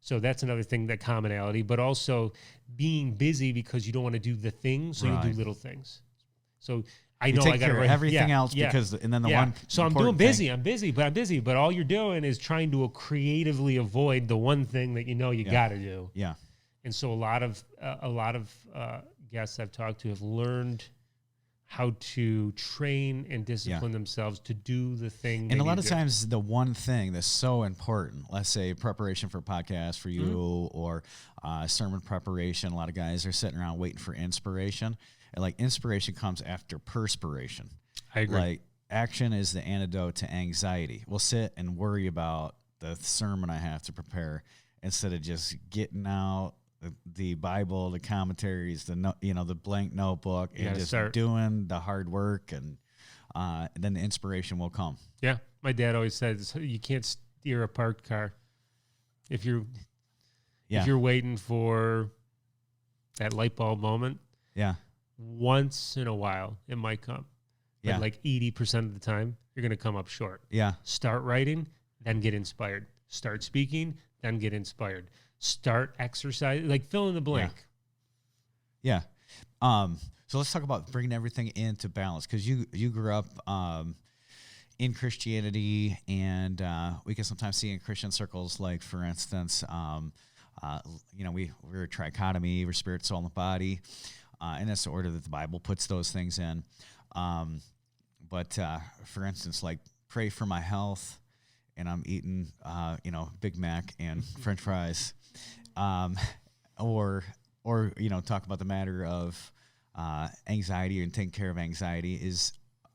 So that's another thing, that commonality, but also being busy because you don't want to do the thing, so you do little things. So I know I got to write everything else because, and then the one. So I'm busy, but all you're doing is trying to creatively avoid the one thing that you know you got to do. Yeah. And so a lot of guests I've talked to have learned how to train and discipline themselves to do the thing. And a lot of times the one thing that's so important, let's say preparation for a podcast for you or sermon preparation. A lot of guys are sitting around waiting for inspiration. And like inspiration comes after perspiration. I agree. Like action is the antidote to anxiety. We'll sit and worry about the sermon I have to prepare instead of just getting out the Bible, the commentaries, the blank notebook, and just doing the hard work, and then the inspiration will come. Yeah, my dad always says you can't steer a parked car. If you're waiting for that light bulb moment, once in a while it might come. But like 80% of the time, you're going to come up short. Yeah. Start writing, then get inspired. Start speaking, then get inspired. Start exercise, like fill in the blank. Yeah. So let's talk about bringing everything into balance, because you grew up in Christianity, and we can sometimes see in Christian circles, like for instance, we're a trichotomy, we're spirit, soul, and the body, and that's the order that the Bible puts those things in. But for instance, like pray for my health, and I'm eating, Big Mac and French fries, or talk about the matter of anxiety and taking care of anxiety is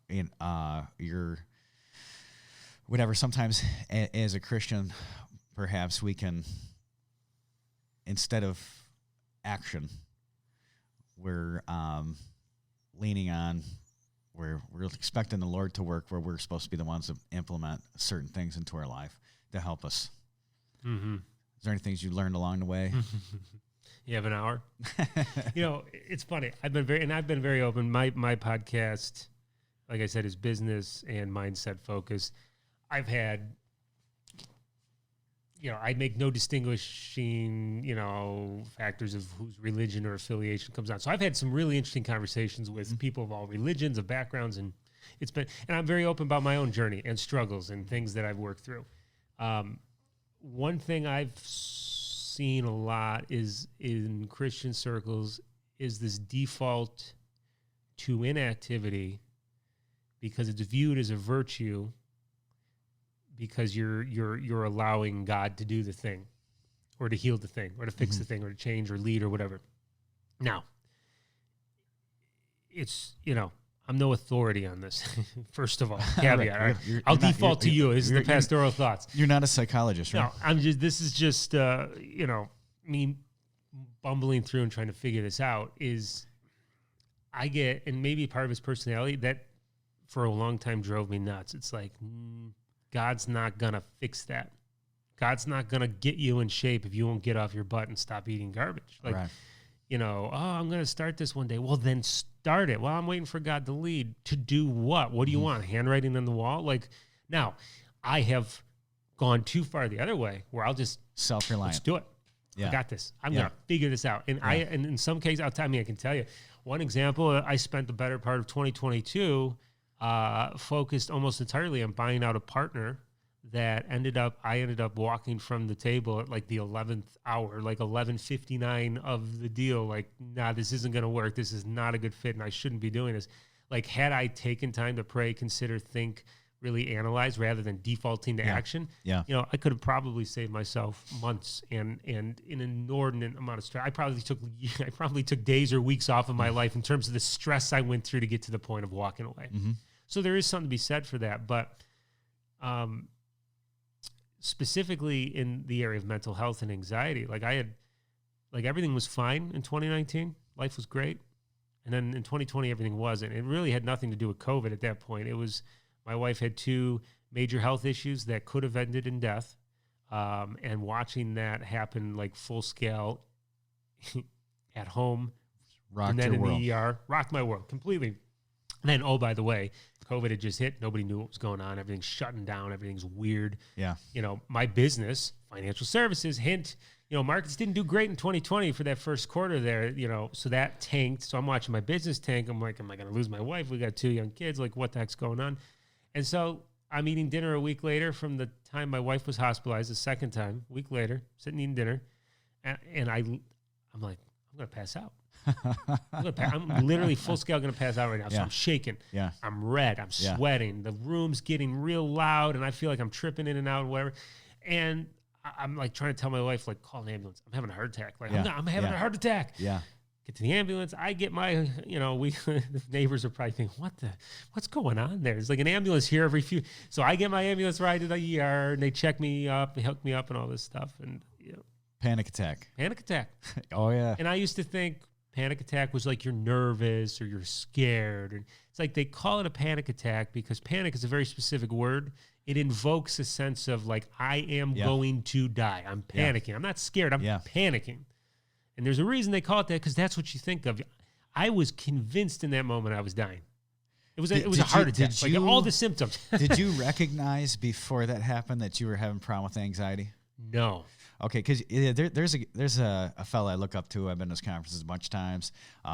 in your whatever. Sometimes as a Christian, perhaps we can, instead of action, we're leaning on. We're expecting the Lord to work, where we're supposed to be the ones to implement certain things into our life to help us. Mm-hmm. Is there any things you learned along the way? You have an hour? It's funny. I've been very open. My podcast, like I said, is business and mindset focused. I've had, I make no distinguishing, factors of whose religion or affiliation comes on. So I've had some really interesting conversations with people of all religions, of backgrounds, and I'm very open about my own journey and struggles and things that I've worked through. One thing I've seen a lot is in Christian circles is this default to inactivity because it's viewed as a virtue, because you're allowing God to do the thing, or to heal the thing, or to fix the thing, or to change or lead or whatever. Now, it's, I'm no authority on this. First of all, caveat. Right. I'll default to you. This is the pastoral thoughts. You're not a psychologist, right? No, this is just, me bumbling through and trying to figure this out. Is I get, and maybe part of his personality, that for a long time drove me nuts. It's like, God's not going to fix that. God's not going to get you in shape if you won't get off your butt and stop eating garbage. Like, right. I'm going to start this one day. Well, then start it. Well, I'm waiting for God to lead. To do what? What do you want? Handwriting on the wall? Like, now, I have gone too far the other way where I'll just self-reliant. Let's do it. Yeah. I got this. I'm going to figure this out. And and in some cases, I can tell you one example. I spent the better part of 2022 focused almost entirely on buying out a partner that I ended up walking from the table at like the 11th hour, like 11:59 of the deal. Like, nah, this isn't going to work. This is not a good fit, and I shouldn't be doing this. Like, had I taken time to pray, consider, think, really analyze rather than defaulting to action, I could have probably saved myself months and an inordinate amount of stress. I probably took days or weeks off of my life in terms of the stress I went through to get to the point of walking away. Mm-hmm. So there is something to be said for that. But specifically in the area of mental health and anxiety, everything was fine in 2019. Life was great. And then in 2020, everything wasn't. It really had nothing to do with COVID at that point. It was, my wife had 2 major health issues that could have ended in death. And watching that happen like full scale at home, rocked and then your world. The ER, rocked my world completely. And then, oh, by the way, COVID had just hit. Nobody knew what was going on. Everything's shutting down. Everything's weird. Yeah. My business, financial services, markets didn't do great in 2020 for that first quarter there, so that tanked. So I'm watching my business tank. I'm like, am I going to lose my wife? We got 2 young kids. Like, what the heck's going on? And so I'm eating dinner a week later from the time my wife was hospitalized, the second time, a week later, sitting eating dinner. And I'm like, I'm going to pass out. I'm literally full scale going to pass out right now. So I'm shaking. Yeah. I'm red. I'm sweating. The room's getting real loud, and I feel like I'm tripping in and out and whatever. And I'm like trying to tell my wife, like, call an ambulance. I'm having a heart attack. Like, I'm having a heart attack. Yeah. Get to the ambulance. I get my, the neighbors are probably thinking, what's going on there? There's like an ambulance here every few. So I get my ambulance ride to the ER, and they check me up, they hook me up and all this stuff. And, Panic attack. Oh, yeah. And I used to think panic attack was like you're nervous or you're scared. And it's like they call it a panic attack because panic is a very specific word. It invokes a sense of like, I am going to die. I'm panicking. Yeah. I'm not scared. I'm panicking. And there's a reason they call it that because that's what you think of. I was convinced in that moment I was dying. It was a heart attack. Like all the symptoms. Did you recognize before that happened that you were having a problem with anxiety? No. Okay, because there's a fellow I look up to. I've been to his conferences a bunch of times.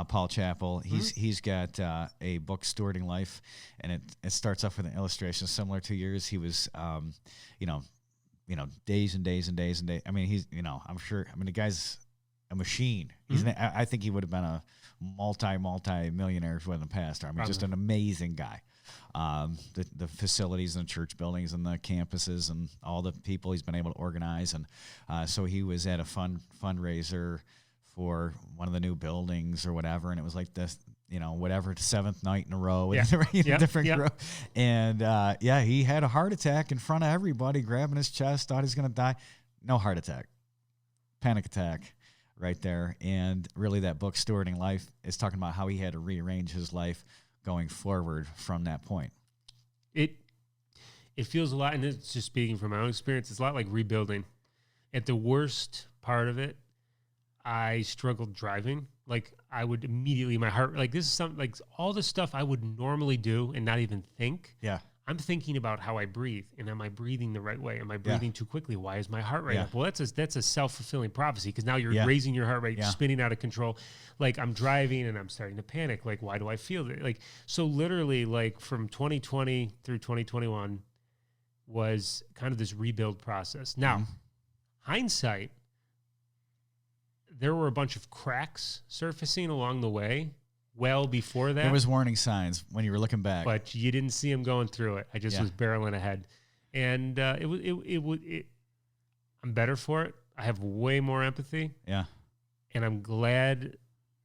Paul Chappell. He's got a book, Stewarding Life, and it starts off with an illustration similar to yours. He was, days and days and days and days. I mean, he's, I'm sure. I mean, the guy's a machine. I think he would have been a multi-millionaire if he wasn't a pastor. I mean, just an amazing guy. The facilities and the church buildings and the campuses and all the people he's been able to organize. And so he was at a fundraiser for one of the new buildings or whatever. And it was like this, whatever, 7th night in a row with different group. And he had a heart attack in front of everybody, grabbing his chest, thought he was going to die. No heart attack. Panic attack right there. And really that book, Stewarding Life, is talking about how he had to rearrange his life going forward from that point. It feels a lot, and it's just speaking from my own experience, it's a lot like rebuilding. At the worst part of it, I struggled driving. Like I would immediately, my heart, like this is something, like all the stuff I would normally do and not even think. Yeah. I'm thinking about how I breathe, and am I breathing the right way? Am I breathing too quickly? Why is my heart rate up? Well, that's a self-fulfilling prophecy because now you're raising your heart rate, spinning out of control. Like I'm driving and I'm starting to panic. Like, why do I feel it? Like, so literally like from 2020 through 2021 was kind of this rebuild process. Now, hindsight, there were a bunch of cracks surfacing along the way. Well before that. There was warning signs when you were looking back. But you didn't see him going through it. I just was barreling ahead. And I'm better for it. I have way more empathy. Yeah. And I'm glad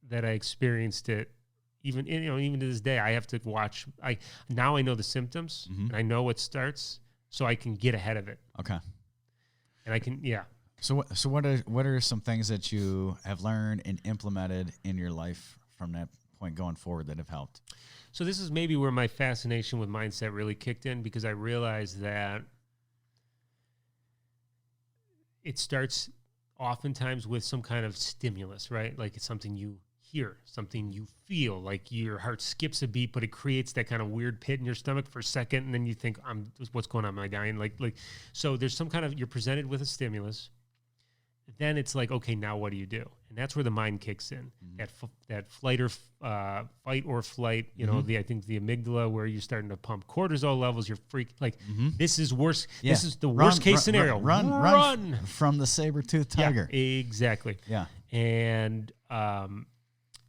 that I experienced it. Even to this day, I have to watch. Now I know the symptoms and I know what starts, so I can get ahead of it. Okay. And I can, So what are some things that you have learned and implemented in your life from that point going forward that have helped? So this is maybe where my fascination with mindset really kicked in, because I realized that it starts oftentimes with some kind of stimulus, right? Like it's something you hear, something you feel, like your heart skips a beat, but it creates that kind of weird pit in your stomach for a second, and then you think, what's going on? Am I dying? Like, so there's some kind of, you're presented with a stimulus. Then it's like, okay, now what do you do? And that's where the mind kicks in. That fight or flight. You know, I think the amygdala, where you're starting to pump cortisol levels. You're like, this is worse. Yeah. This is the worst case scenario. Run from the saber-toothed tiger. Yeah, exactly. Yeah. And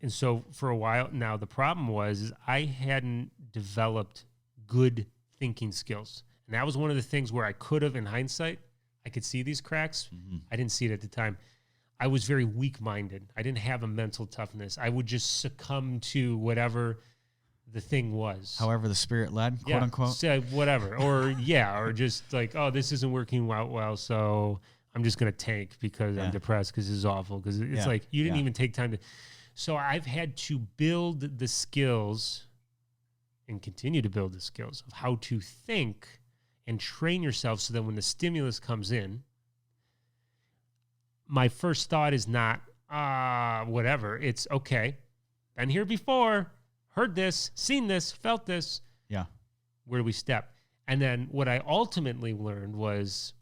so for a while now, the problem was I hadn't developed good thinking skills, and that was one of the things where I could have, in hindsight, I could see these cracks. I didn't see it at the time. I was very weak-minded. I didn't have a mental toughness. I would just succumb to whatever the thing was. However the Spirit led, quote unquote. So whatever. Or just like, oh, this isn't working out well, so I'm just going to tank because I'm depressed because this is awful. Because it's like you didn't even take time to. So I've had to build the skills and continue to build the skills of how to think and train yourself so that when the stimulus comes in, my first thought is not, whatever. It's, okay, been here before, heard this, seen this, felt this. Yeah. Where do we step? And then what I ultimately learned was,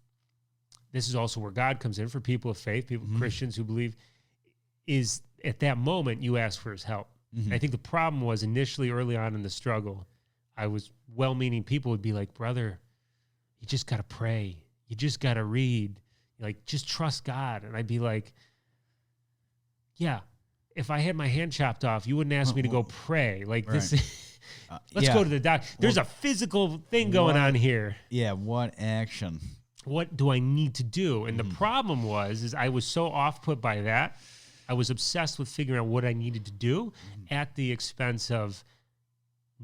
this is also where God comes in for people of faith, people, Christians who believe, is at that moment you ask for his help. And I think the problem was initially early on in the struggle, I was well-meaning people would be like, brother, you just got to pray. You just got to read. Like, just trust God. And I'd be like, yeah, if I had my hand chopped off, you wouldn't ask me to go pray. Like, this, let's go to the doctor. There's a physical thing going on here. Yeah, what action? What do I need to do? And the problem is I was so off-put by that. I was obsessed with figuring out what I needed to do at the expense of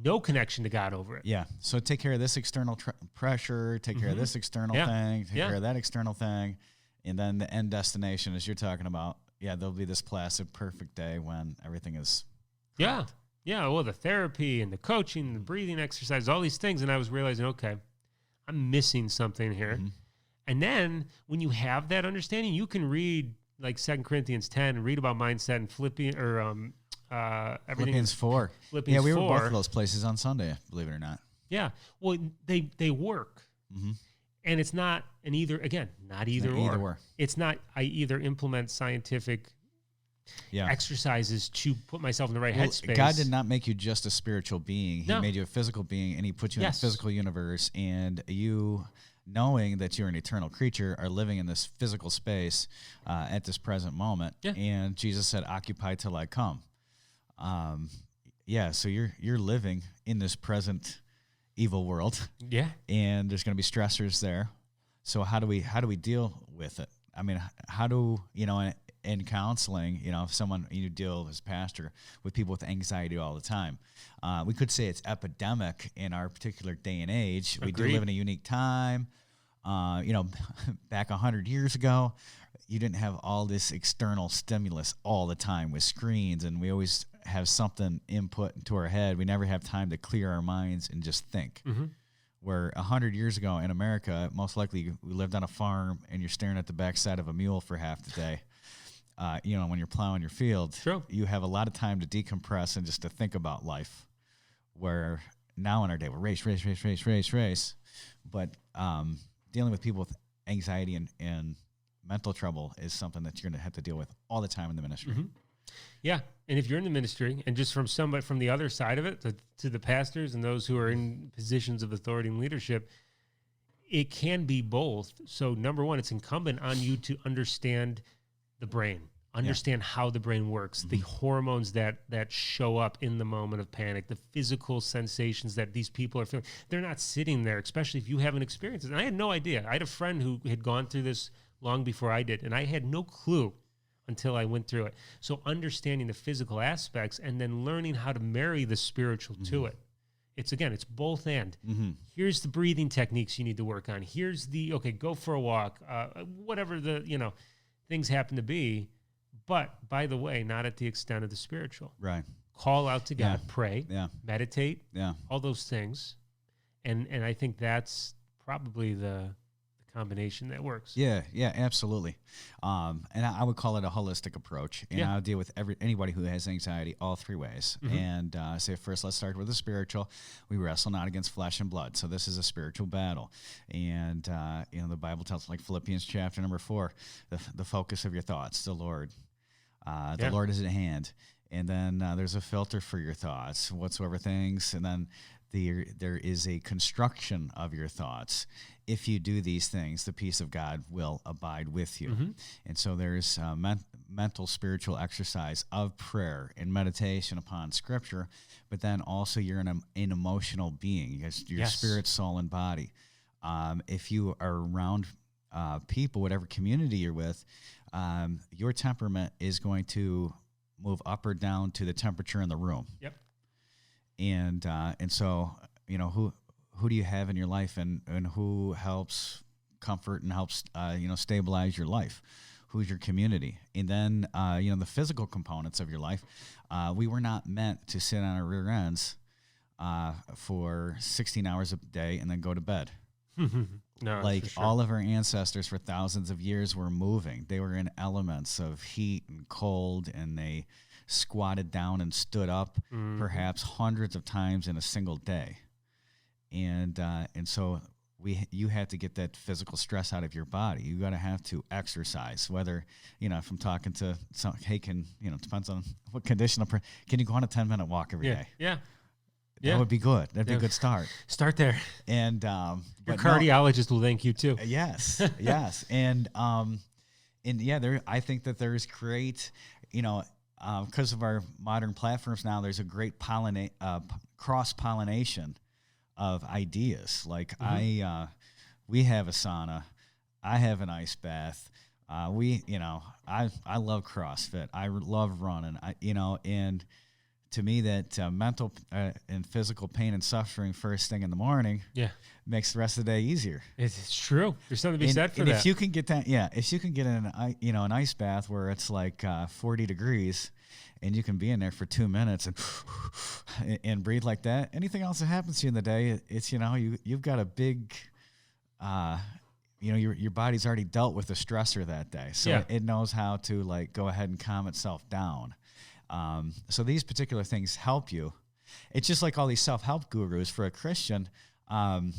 no connection to God over it. Yeah. So take care of this external pressure, take care of this external thing, take care of that external thing. And then the end destination, as you're talking about, there'll be this placid, perfect day when everything is correct. Yeah. Well, the therapy and the coaching, the breathing exercise, all these things. And I was realizing, okay, I'm missing something here. And then when you have that understanding, you can read like 2 Corinthians 10 and read about mindset and Philippians 4. Philippians we 4. were both of those places on Sunday, believe it or not. Yeah. Well, they work. And it's not an either, again, not either or. It's not, I either implement scientific exercises to put myself in the right headspace. God did not make you just a spiritual being. He made you a physical being, and he put you in a physical universe, and you, knowing that you're an eternal creature, are living in this physical space at this present moment. And Jesus said, occupy till I come. So you're living in this present evil world. And there's going to be stressors there. So how do we deal with it? I mean, how do, in counseling, if someone, you deal as pastor with people with anxiety all the time, we could say it's epidemic in our particular day and age. Agreed. We do live in a unique time. Back 100 years ago, you didn't have all this external stimulus all the time with screens, and we always have something input into our head. We never have time to clear our minds and just think. Where 100 years ago in America, most likely we lived on a farm and you're staring at the backside of a mule for half the day. When you're plowing your field, you have a lot of time to decompress and just to think about life. Where now in our day, we're race. But dealing with people with anxiety and mental trouble is something that you're going to have to deal with all the time in the ministry. Yeah, and if you're in the ministry, and just from somebody from the other side of it, to the pastors and those who are in positions of authority and leadership, it can be both. So number one, it's incumbent on you to understand the brain, understand how the brain works, the hormones that show up in the moment of panic, the physical sensations that these people are feeling. They're not sitting there, especially if you haven't experienced it. And I had no idea. I had a friend who had gone through this long before I did, and I had no clue until I went through it. So understanding the physical aspects and then learning how to marry the spiritual to it. It's both and. Here's the breathing techniques you need to work on. Here's go for a walk, whatever the, things happen to be. But by the way, not at the extent of the spiritual. Right. call out to God, pray, meditate, all those things. And I think that's probably the combination that works. Yeah, absolutely. And I would call it a holistic approach. And I'll deal with anybody who has anxiety all three ways. And say first, let's start with the spiritual. We wrestle not against flesh and blood. So this is a spiritual battle. And, the Bible tells us, like Philippians chapter number 4, the focus of your thoughts, the Lord. The Lord is at hand. And then there's a filter for your thoughts, whatsoever things. And then there is a construction of your thoughts. If you do these things, the peace of God will abide with you. And so there's mental, spiritual exercise of prayer and meditation upon Scripture, but then also you're an emotional being, your spirit, soul, and body. If you are around people, whatever community you're with, your temperament is going to move up or down to the temperature in the room. Yep. And so, who do you have in your life, and who helps comfort and helps, stabilize your life? Who's your community? And then, the physical components of your life. We were not meant to sit on our rear ends for 16 hours a day and then go to bed. No, like for sure. All of our ancestors for thousands of years were moving. They were in elements of heat and cold, and they squatted down and stood up perhaps hundreds of times in a single day. And so you have to get that physical stress out of your body. You got to have to exercise, whether, if I'm talking to some, hey, it depends on what condition, can you go on a 10-minute walk every day? Yeah. That would be good. That'd be a good start. Start there. And your cardiologist will thank you too. Yes. And I think that there's great, because of our modern platforms now, there's a great cross-pollination of ideas. Like we have a sauna, I have an ice bath. I love CrossFit. I love running. And to me, that mental and physical pain and suffering first thing in the morning makes the rest of the day easier. It's true. There's something to be said for and that. If you can get that, if you can get in an ice bath where it's like 40 degrees, and you can be in there for 2 minutes and breathe like that. Anything else that happens to you in the day, it's you've got a big, your body's already dealt with the stressor that day, so it knows how to go ahead and calm itself down. So these particular things help you. It's just like all these self-help gurus for a Christian. They're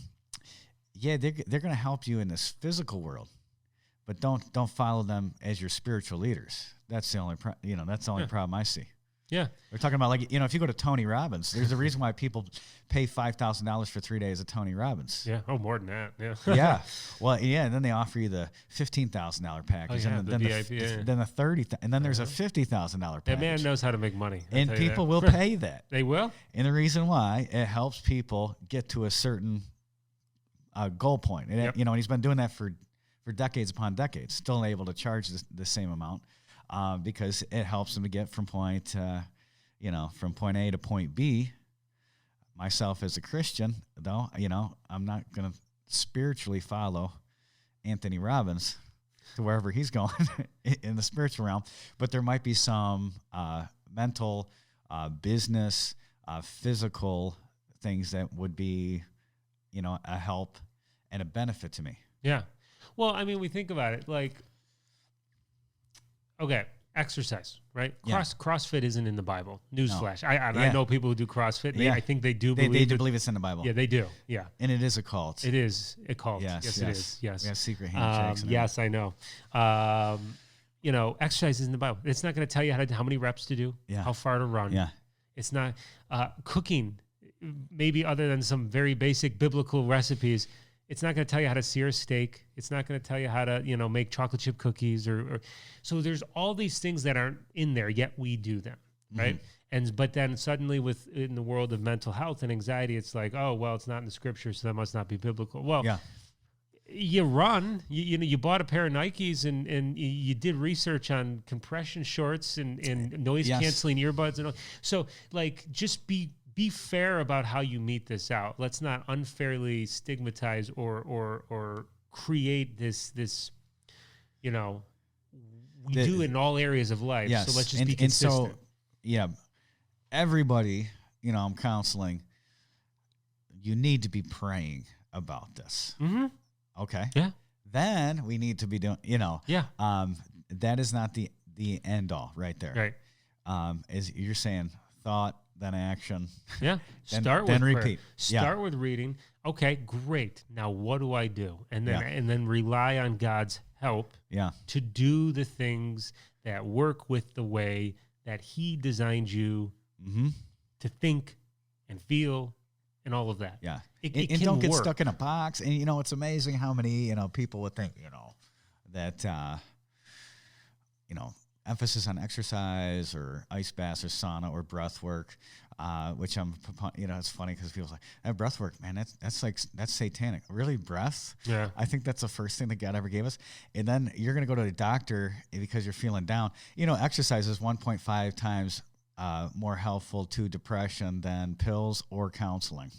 going to help you in this physical world, but don't follow them as your spiritual leaders. That's the only problem I see. Yeah. We're talking about if you go to Tony Robbins, there's a reason why people pay $5,000 for 3 days of Tony Robbins. Yeah. Oh, more than that. Yeah. Yeah. Well, and then they offer you the $15,000 package, and then the $30,000, and then there's a $50,000 package. That man knows how to make money. And people will pay that. They will. And the reason why, it helps people get to a certain goal point. And and he's been doing that for decades upon decades, still able to charge the same amount. Because it helps them to get from point A to point B. Myself as a Christian, though, I'm not going to spiritually follow Anthony Robbins to wherever he's going in the spiritual realm, but there might be some mental, business, physical things that would be, a help and a benefit to me. Yeah. Well, I mean, we think about it okay, exercise, right? CrossFit isn't in the Bible. Newsflash. No. I know people who do CrossFit. I think they do believe they do believe it's in the Bible. Yeah, they do. Yeah. And it is a cult. It is a cult. Yes, it is. Yes. We have secret handshakes. Yes, I know. Exercise is in the Bible. It's not going to tell you how many reps to do, how far to run. Yeah. It's not cooking, maybe other than some very basic biblical recipes. It's not going to tell you how to sear a steak. It's not going to tell you how to, make chocolate chip cookies or so there's all these things that aren't in there, yet we do them, right? But then suddenly in the world of mental health and anxiety, it's like, oh, well, it's not in the scripture, so that must not be biblical. Well, you run, you bought a pair of Nikes and you did research on compression shorts and noise canceling earbuds and all. So just be fair about how you meet this out. Let's not unfairly stigmatize or create this we do in all areas of life. So let's just be consistent. And so, everybody, I'm counseling, you need to be praying about this. Mm-hmm. Okay. Yeah. Then we need to be doing, Yeah. That is not the end all right there. Right. Is you're saying thought, then action. Yeah. then Start then with repeat. prayer. Start with reading. Okay, great. Now what do I do? And then rely on God's help to do the things that work with the way that He designed you to think and feel and all of that. Yeah. It and can don't get work. stuck in a box. And, it's amazing how many, people would think, that, emphasis on exercise or ice baths or sauna or breath work, which it's funny because people are like, breath work, man, that's satanic. Really, breath? Yeah. I think that's the first thing that God ever gave us. And then you're going to go to a doctor because you're feeling down. Exercise is 1.5 times more helpful to depression than pills or counseling.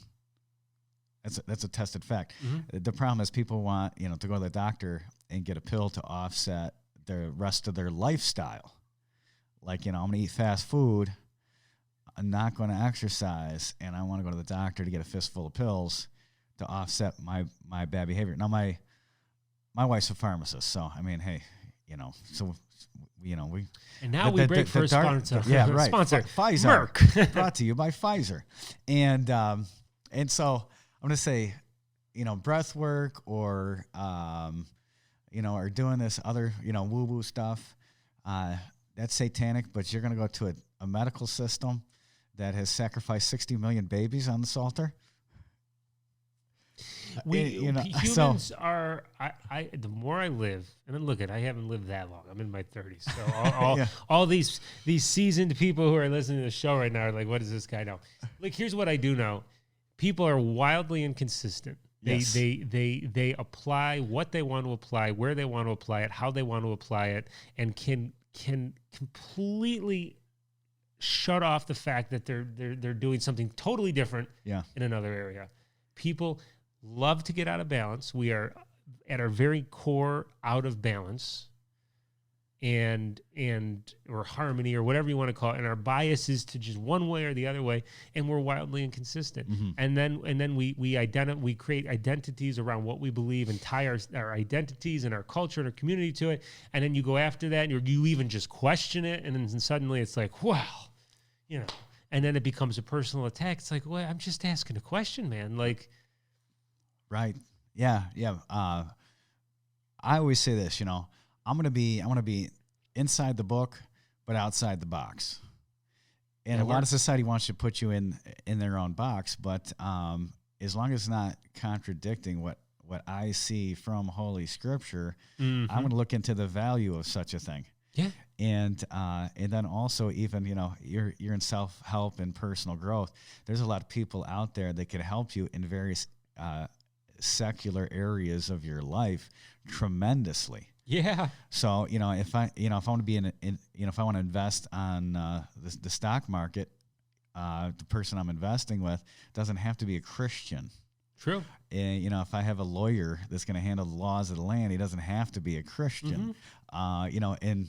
That's a tested fact. Mm-hmm. The problem is people want, to go to the doctor and get a pill to offset the rest of their lifestyle. Like, I'm going to eat fast food. I'm not going to exercise, and I want to go to the doctor to get a fistful of pills to offset my bad behavior. Now, my wife's a pharmacist, so, I mean, hey, we... And now we break for a sponsor. Yeah, right. Sponsor. Pfizer. Merck. Brought to you by Pfizer. And so I'm going to say, breath work or, or doing this other, woo-woo stuff, that's satanic, but you're going to go to a medical system that has sacrificed 60 million babies on this altar. Humans are. The more I live, and then look I haven't lived that long. I'm in my 30s, so all these seasoned people who are listening to the show right now are like, "What does this guy know?" Like, here's what I do know: people are wildly inconsistent. Yes. They apply what they want to apply, where they want to apply it, how they want to apply it, and can completely shut off the fact that they're doing something totally different in another area. People love to get out of balance. We are at our very core out of balance and or harmony or whatever you want to call it. And our bias is to just one way or the other way, and we're wildly inconsistent. Mm-hmm. And then we create identities around what we believe and tie our identities and our culture and our community to it. And then you go after that, and you even just question it, and then suddenly it's like, wow, and then it becomes a personal attack. It's like, well, I'm just asking a question, man. Like, right. Yeah. I always say this, I want to be inside the book, but outside the box. And a lot of society wants to put you in their own box, but as long as it's not contradicting what I see from Holy Scripture, I'm going to look into the value of such a thing. Yeah. And then also even, you're in self-help and personal growth. There's a lot of people out there that can help you in various secular areas of your life tremendously. Yeah. So, if I want to be if I want to invest on the stock market, the person I'm investing with doesn't have to be a Christian. True. And, if I have a lawyer that's going to handle the laws of the land, he doesn't have to be a Christian. And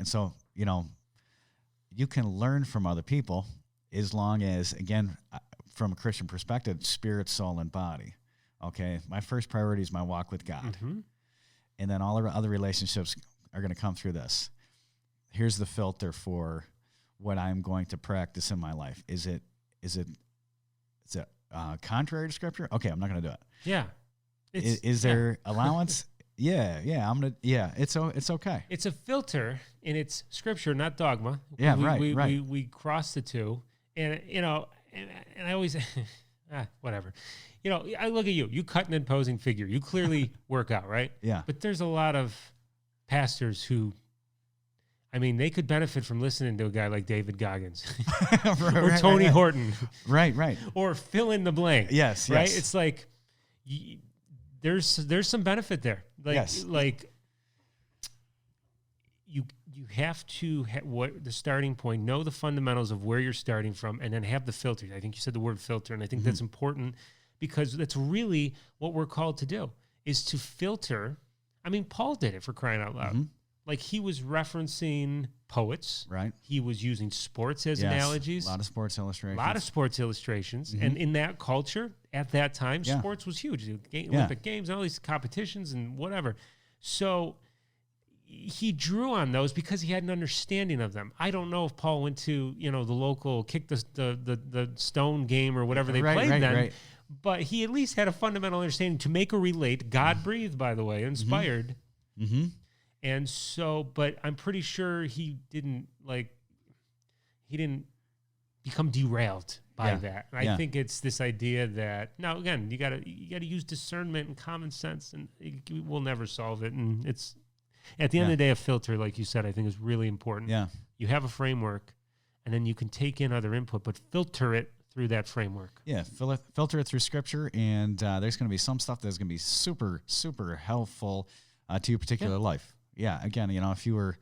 so, you can learn from other people as long as, again, from a Christian perspective, spirit, soul, and body. Okay. My first priority is my walk with God. Mm-hmm. And then all our other relationships are going to come through this. Here's the filter for what I'm going to practice in my life. Is it contrary to Scripture? Okay, I'm not going to do it. Yeah. Is there allowance? Yeah. It's okay. It's a filter, and it's Scripture, not dogma. Yeah, right. We cross the two, and and I always whatever. I look at you. You cut an imposing figure. You clearly work out, right? Yeah. But there's a lot of pastors who, they could benefit from listening to a guy like David Goggins or Tony Horton. Right. Or fill in the blank. Yes. Right? It's like there's some benefit there. Like you have to what the starting point, know the fundamentals of where you're starting from, and then have the filter. I think you said the word filter, and I think that's important. Because that's really what we're called to do, is to filter. Paul did it, for crying out loud. like he was referencing poets. Right. He was using sports as analogies. A lot of sports illustrations. Mm-hmm. And in that culture, at that time, sports was huge. Olympic Games and all these competitions and whatever. So he drew on those because he had an understanding of them. I don't know if Paul went to, the local kick the stone game or whatever they played then. Right. But he at least had a fundamental understanding to make or relate. God breathed, by the way, inspired. Mm-hmm. And so, but I'm pretty sure he didn't become derailed by that. And I think it's this idea that, now again, you gotta use discernment and common sense, and we'll never solve it. And it's at the end of the day, a filter, like you said, I think is really important. Yeah, you have a framework, and then you can take in other input, but filter it through that framework. Yeah, filter it through Scripture, and there's going to be some stuff that's going to be super, super helpful to your particular life. Yeah, again, if you were,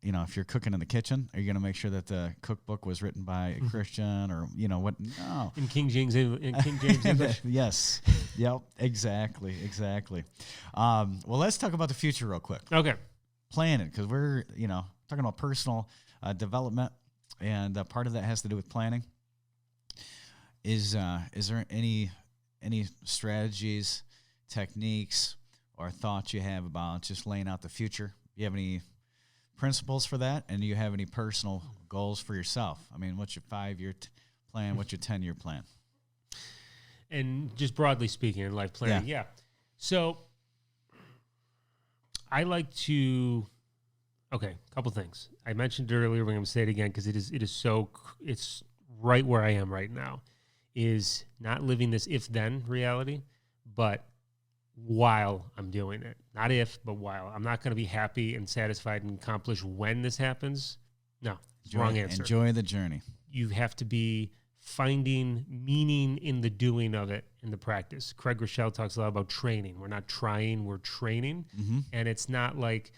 if you're cooking in the kitchen, are you going to make sure that the cookbook was written by a Christian or, what? No. In King James English. Yes. Yep. Exactly. Well, let's talk about the future real quick. Okay. Planning, because we're, talking about personal development, and part of that has to do with planning. Is there any strategies, techniques, or thoughts you have about just laying out the future? Do you have any principles for that? And do you have any personal goals for yourself? I mean, what's your 5-year plan? What's your 10-year plan? And just broadly speaking, in life planning, yeah. So I like to, a couple things. I mentioned it earlier, we're going to say it again because it's right where I am right now, is not living this if-then reality, but while I'm doing it. Not if, but while. I'm not going to be happy and satisfied and accomplished when this happens. No, wrong answer. Enjoy the journey. You have to be finding meaning in the doing of it, in the practice. Craig Rochelle talks a lot about training. We're not trying, we're training. Mm-hmm. And it's not like,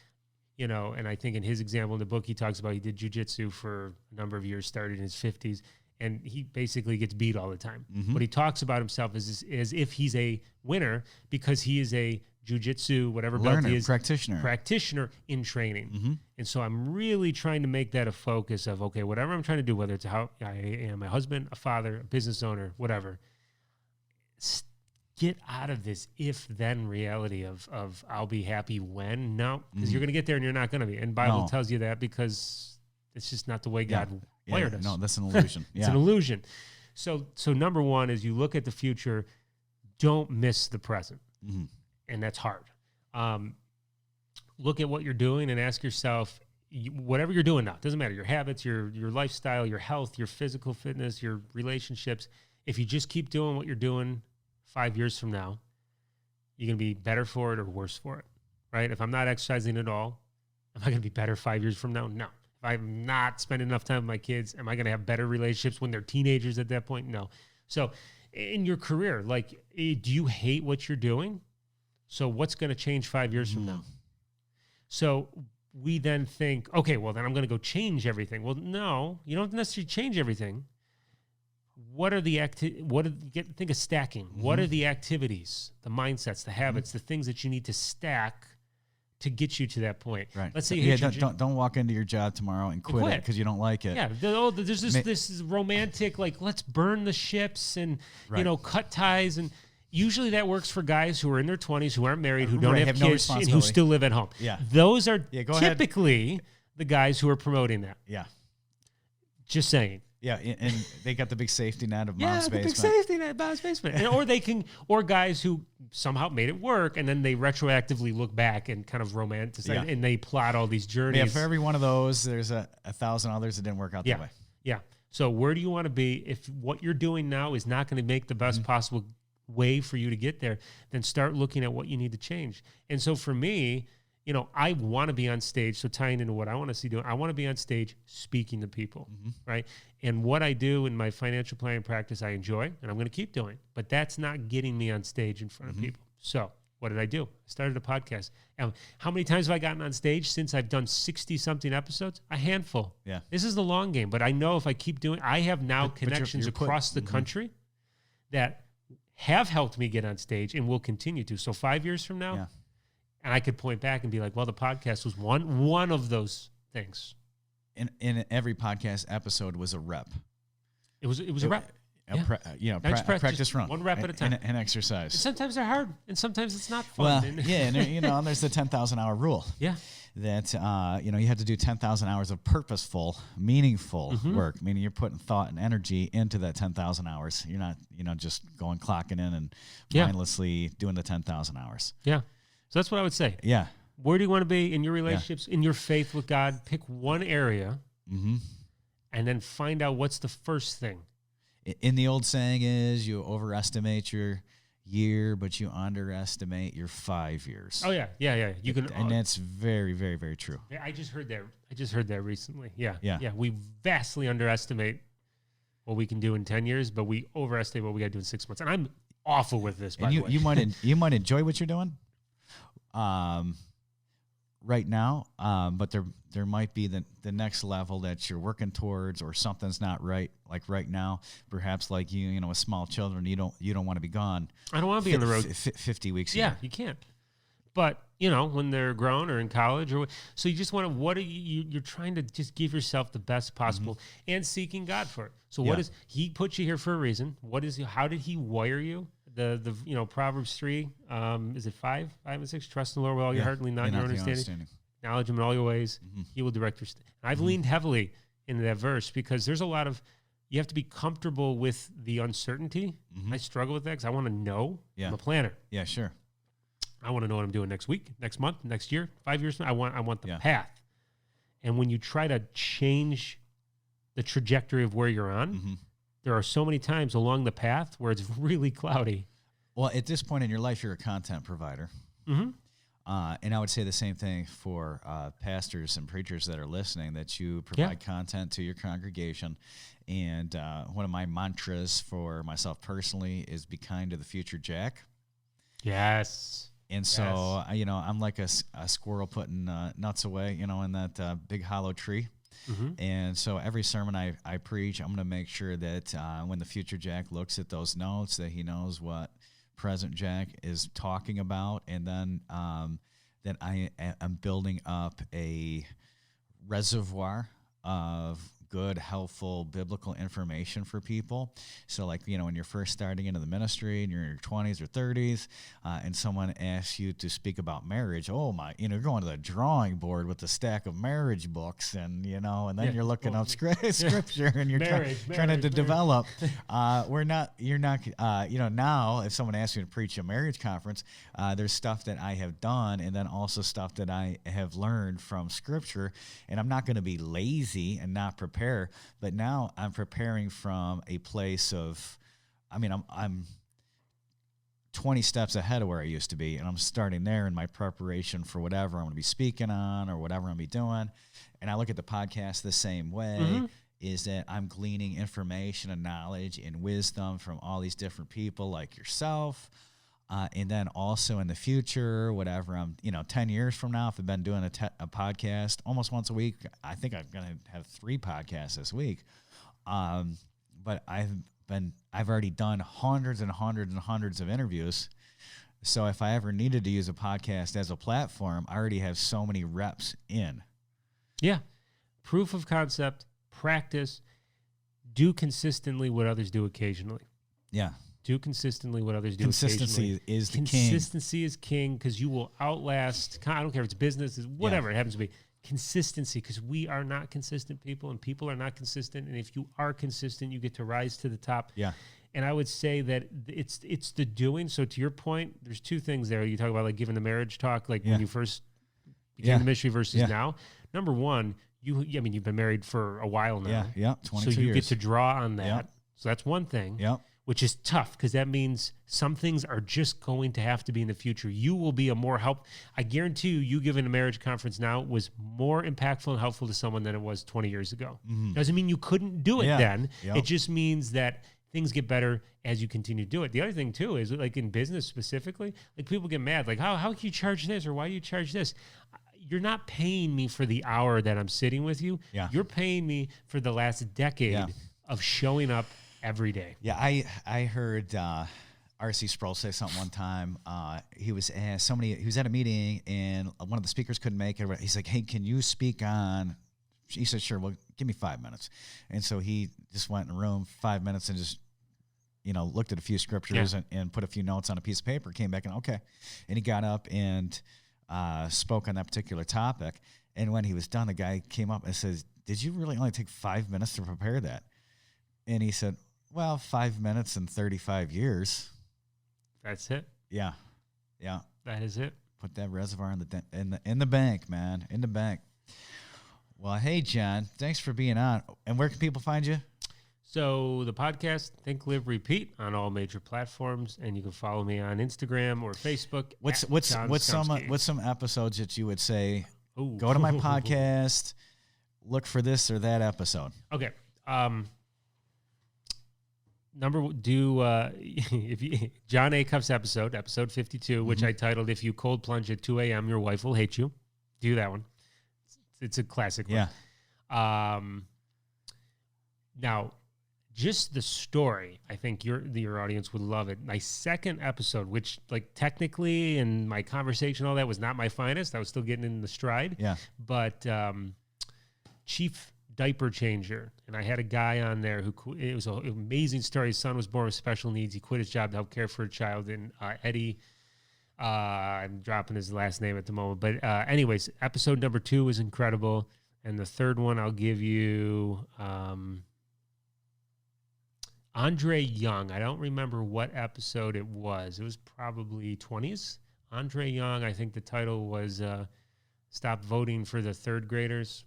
and I think in his example in the book, he talks about he did jujitsu for a number of years, started in his 50s. And he basically gets beat all the time. Mm-hmm. But he talks about himself as if he's a winner because he is a jiu-jitsu, whatever belt he is, practitioner in training. Mm-hmm. And so I'm really trying to make that a focus of, okay, whatever I'm trying to do, whether it's how I am a husband, a father, a business owner, whatever, get out of this if-then reality of I'll be happy when. No, because you're going to get there and you're not going to be. And Bible tells you that because it's just not the way God wired us. No, that's an illusion. It's an illusion. So number one is you look at the future, don't miss the present. Mm-hmm. And that's hard. Look at what you're doing and ask yourself, whatever you're doing now, doesn't matter, your habits, your lifestyle, your health, your physical fitness, your relationships, if you just keep doing what you're doing 5 years from now, you're going to be better for it or worse for it, right? If I'm not exercising at all, am I going to be better 5 years from now? No. If I'm not spending enough time with my kids, am I going to have better relationships when they're teenagers at that point? No. So in your career, do you hate what you're doing? So what's going to change 5 years from now? So we then think, okay, well, then I'm going to go change everything. Well, no, you don't necessarily change everything. What are the think of stacking. Mm-hmm. What are the activities, the mindsets, the habits, the things that you need to stack to get you to that point? Right. Let's say you don't walk into your job tomorrow and quit it because you don't like it. Yeah. There's this romantic, let's burn the ships and cut ties, and usually that works for guys who are in their 20s, who aren't married, who don't have kids, and who still live at home. Yeah. Those are typically the guys who are promoting that. Yeah. Just saying. Yeah, and they got the big safety net of mom's basement. Yeah, the big safety net of mom's basement. Or guys who somehow made it work, and then they retroactively look back and kind of romanticize, and they plot all these journeys. Yeah, for every one of those, there's 1,000 others that didn't work out that way. Yeah. So where do you want to be? If what you're doing now is not going to make the best possible way for you to get there, then start looking at what you need to change. And so for me, I want to be on stage. So tying into what I want to see doing, I want to be on stage speaking to people, right? And what I do in my financial planning practice, I enjoy, and I'm going to keep doing. But that's not getting me on stage in front of people. So what did I do? I started a podcast. And how many times have I gotten on stage since I've done 60-something episodes? A handful. Yeah. This is the long game. But I know if I keep doing, I have now connections across the country that have helped me get on stage and will continue to. So 5 years from now, And I could point back and be like, well, the podcast was one of those things. In every podcast episode was a rep. It was a rep. Practice run. One rep at a time. And exercise. And sometimes they're hard, and sometimes it's not fun. Well, and there's the 10,000 hour rule. Yeah. That, you have to do 10,000 hours of purposeful, meaningful work, meaning you're putting thought and energy into that 10,000 hours. You're not, just clocking in and mindlessly doing the 10,000 hours. Yeah. So that's what I would say. Yeah. Where do you want to be in your relationships, in your faith with God? Pick one area and then find out what's the first thing. In the old saying is you overestimate your year, but you underestimate your 5 years. Oh, yeah. You can, and that's very, very, very true. Yeah, I just heard that recently. Yeah. Yeah. We vastly underestimate what we can do in 10 years, but we overestimate what we got to do in 6 months. And I'm awful with this, by the way. You might enjoy what you're doing right now, but there might be the next level that you're working towards, or something's not right. Like right now, perhaps like with small children, you don't want to be gone. I don't want to be on the road 50 weeks. Yeah, you can't. But when they're grown or in college, so you just want to. You're trying to just give yourself the best possible and seeking God for it. So what is He put you here for a reason? How did He wire you? The Proverbs 3, is it 5 and 6? Trust in the Lord with all your heart and lean not your understanding. Acknowledge Him in all your ways. He will direct your steps. And I've leaned heavily into that verse because there's a lot of, you have to be comfortable with the uncertainty. I struggle with that because I want to know. Yeah. I'm a planner. Yeah, sure. I want to know what I'm doing next week, next month, next year, 5 years from now. I want the path. And when you try to change the trajectory of where you're on, there are so many times along the path where it's really cloudy. Well, at this point in your life, you're a content provider. And I would say the same thing for pastors and preachers that are listening, that you provide content to your congregation. And one of my mantras for myself personally is be kind to the future Jack. Yes. And so, I'm like a squirrel putting nuts away, in that big hollow tree. And so every sermon I preach, I'm going to make sure that when the future Jack looks at those notes, that he knows what present Jack is talking about. And then that I am building up a reservoir of good, helpful, biblical information for people. So like, when you're first starting into the ministry and you're in your 20s or 30s, and someone asks you to speak about marriage, you're going to the drawing board with a stack of marriage books and then you're looking up scripture and you're trying to develop. You're not, now if someone asks you to preach a marriage conference, there's stuff that I have done and then also stuff that I have learned from scripture, and I'm not going to be lazy and not prepare. But now I'm preparing from a place of, I'm 20 steps ahead of where I used to be, and I'm starting there in my preparation for whatever I'm going to be speaking on or whatever I'm going to be doing. And I look at the podcast the same way, is that I'm gleaning information and knowledge and wisdom from all these different people like yourself. And then also in the future, whatever I'm, 10 years from now, if I've been doing a podcast almost once a week, I think I'm going to have 3 podcasts this week. But I've already done hundreds and hundreds and hundreds of interviews. So if I ever needed to use a podcast as a platform, I already have so many reps in. Yeah. Proof of concept, practice, do consistently what others do occasionally. Yeah. Do consistently what others do. Consistency is the king. Consistency is king, because you will outlast. I don't care if it's business, whatever it happens to be. Consistency, because we are not consistent people, and people are not consistent. And if you are consistent, you get to rise to the top. Yeah. And I would say that it's the doing. So to your point, there's 2 things there. You talk about like giving the marriage talk, like when you first became the ministry versus now. Number one, you've been married for a while now. Yeah. 22 years. So you years. get to draw on that. Yeah. So that's one thing. Yeah. Which is tough, because that means some things are just going to have to be in the future. You will be a more help. I guarantee you giving a marriage conference now was more impactful and helpful to someone than it was 20 years ago. Doesn't mean you couldn't do it then. Yep. It just means that things get better as you continue to do it. The other thing too is, like in business specifically, like people get mad, like how can you charge this, or why do you charge this? You're not paying me for the hour that I'm sitting with you. Yeah. You're paying me for the last decade of showing up every day. Yeah, I heard R.C. Sproul say something one time. He was asked, he was at a meeting and one of the speakers couldn't make it. He's like, hey, can you speak on, he said, sure, well, give me 5 minutes. And so he just went in the room 5 minutes and just, looked at a few scriptures and put a few notes on a piece of paper, came back and okay. And he got up and spoke on that particular topic. And when he was done, the guy came up and says, did you really only take 5 minutes to prepare that? And he said, well, 5 minutes and 35 years. That's it. Yeah. Yeah. That is it. Put that reservoir in the bank, man. In the bank. Well, hey, John, thanks for being on. And where can people find you? So the podcast, Think, Live, Repeat, on all major platforms, and you can follow me on Instagram or Facebook. What's some episodes that you would say, Ooh. Go to my podcast, look for this or that episode? Okay. John Acuff's episode 52, which I titled "If You Cold Plunge at 2 a.m., Your Wife Will Hate You." Do that one. It's a classic one. Now, just the story, I think your audience would love it. My second episode, which technically in my conversation, all that was not my finest. I was still getting in the stride. Yeah. But Chief Diaper Changer, and I had a guy on there it was an amazing story. His son was born with special needs. He quit his job to help care for a child, and Eddie, I'm dropping his last name at the moment, but anyways, episode number 2 was incredible, and the third one I'll give you Andre Young. I don't remember what episode it was. It was probably 20s. Andre Young, I think the title was Stop Voting for the Third Graders.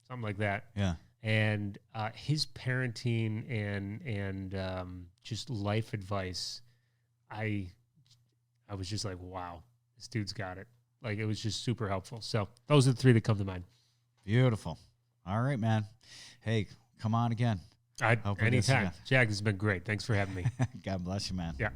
Something like that. Yeah. And his parenting and just life advice, I was just like, wow, this dude's got it. It was just super helpful. So those are the 3 that come to mind. Beautiful. All right, man. Hey, come on again. Anytime. Jack, this has been great. Thanks for having me. God bless you, man. Yeah.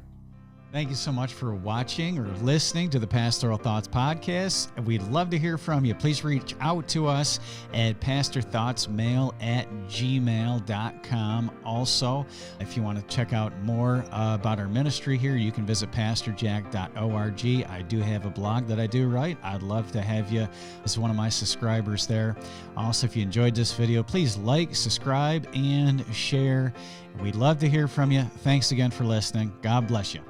Thank you so much for watching or listening to the Pastoral Thoughts podcast. We'd love to hear from you. Please reach out to us at pastorthoughtsmail@gmail.com. Also, if you want to check out more about our ministry here, you can visit pastorjack.org. I do have a blog that I do write. I'd love to have you as one of my subscribers there. Also, if you enjoyed this video, please like, subscribe, and share. We'd love to hear from you. Thanks again for listening. God bless you.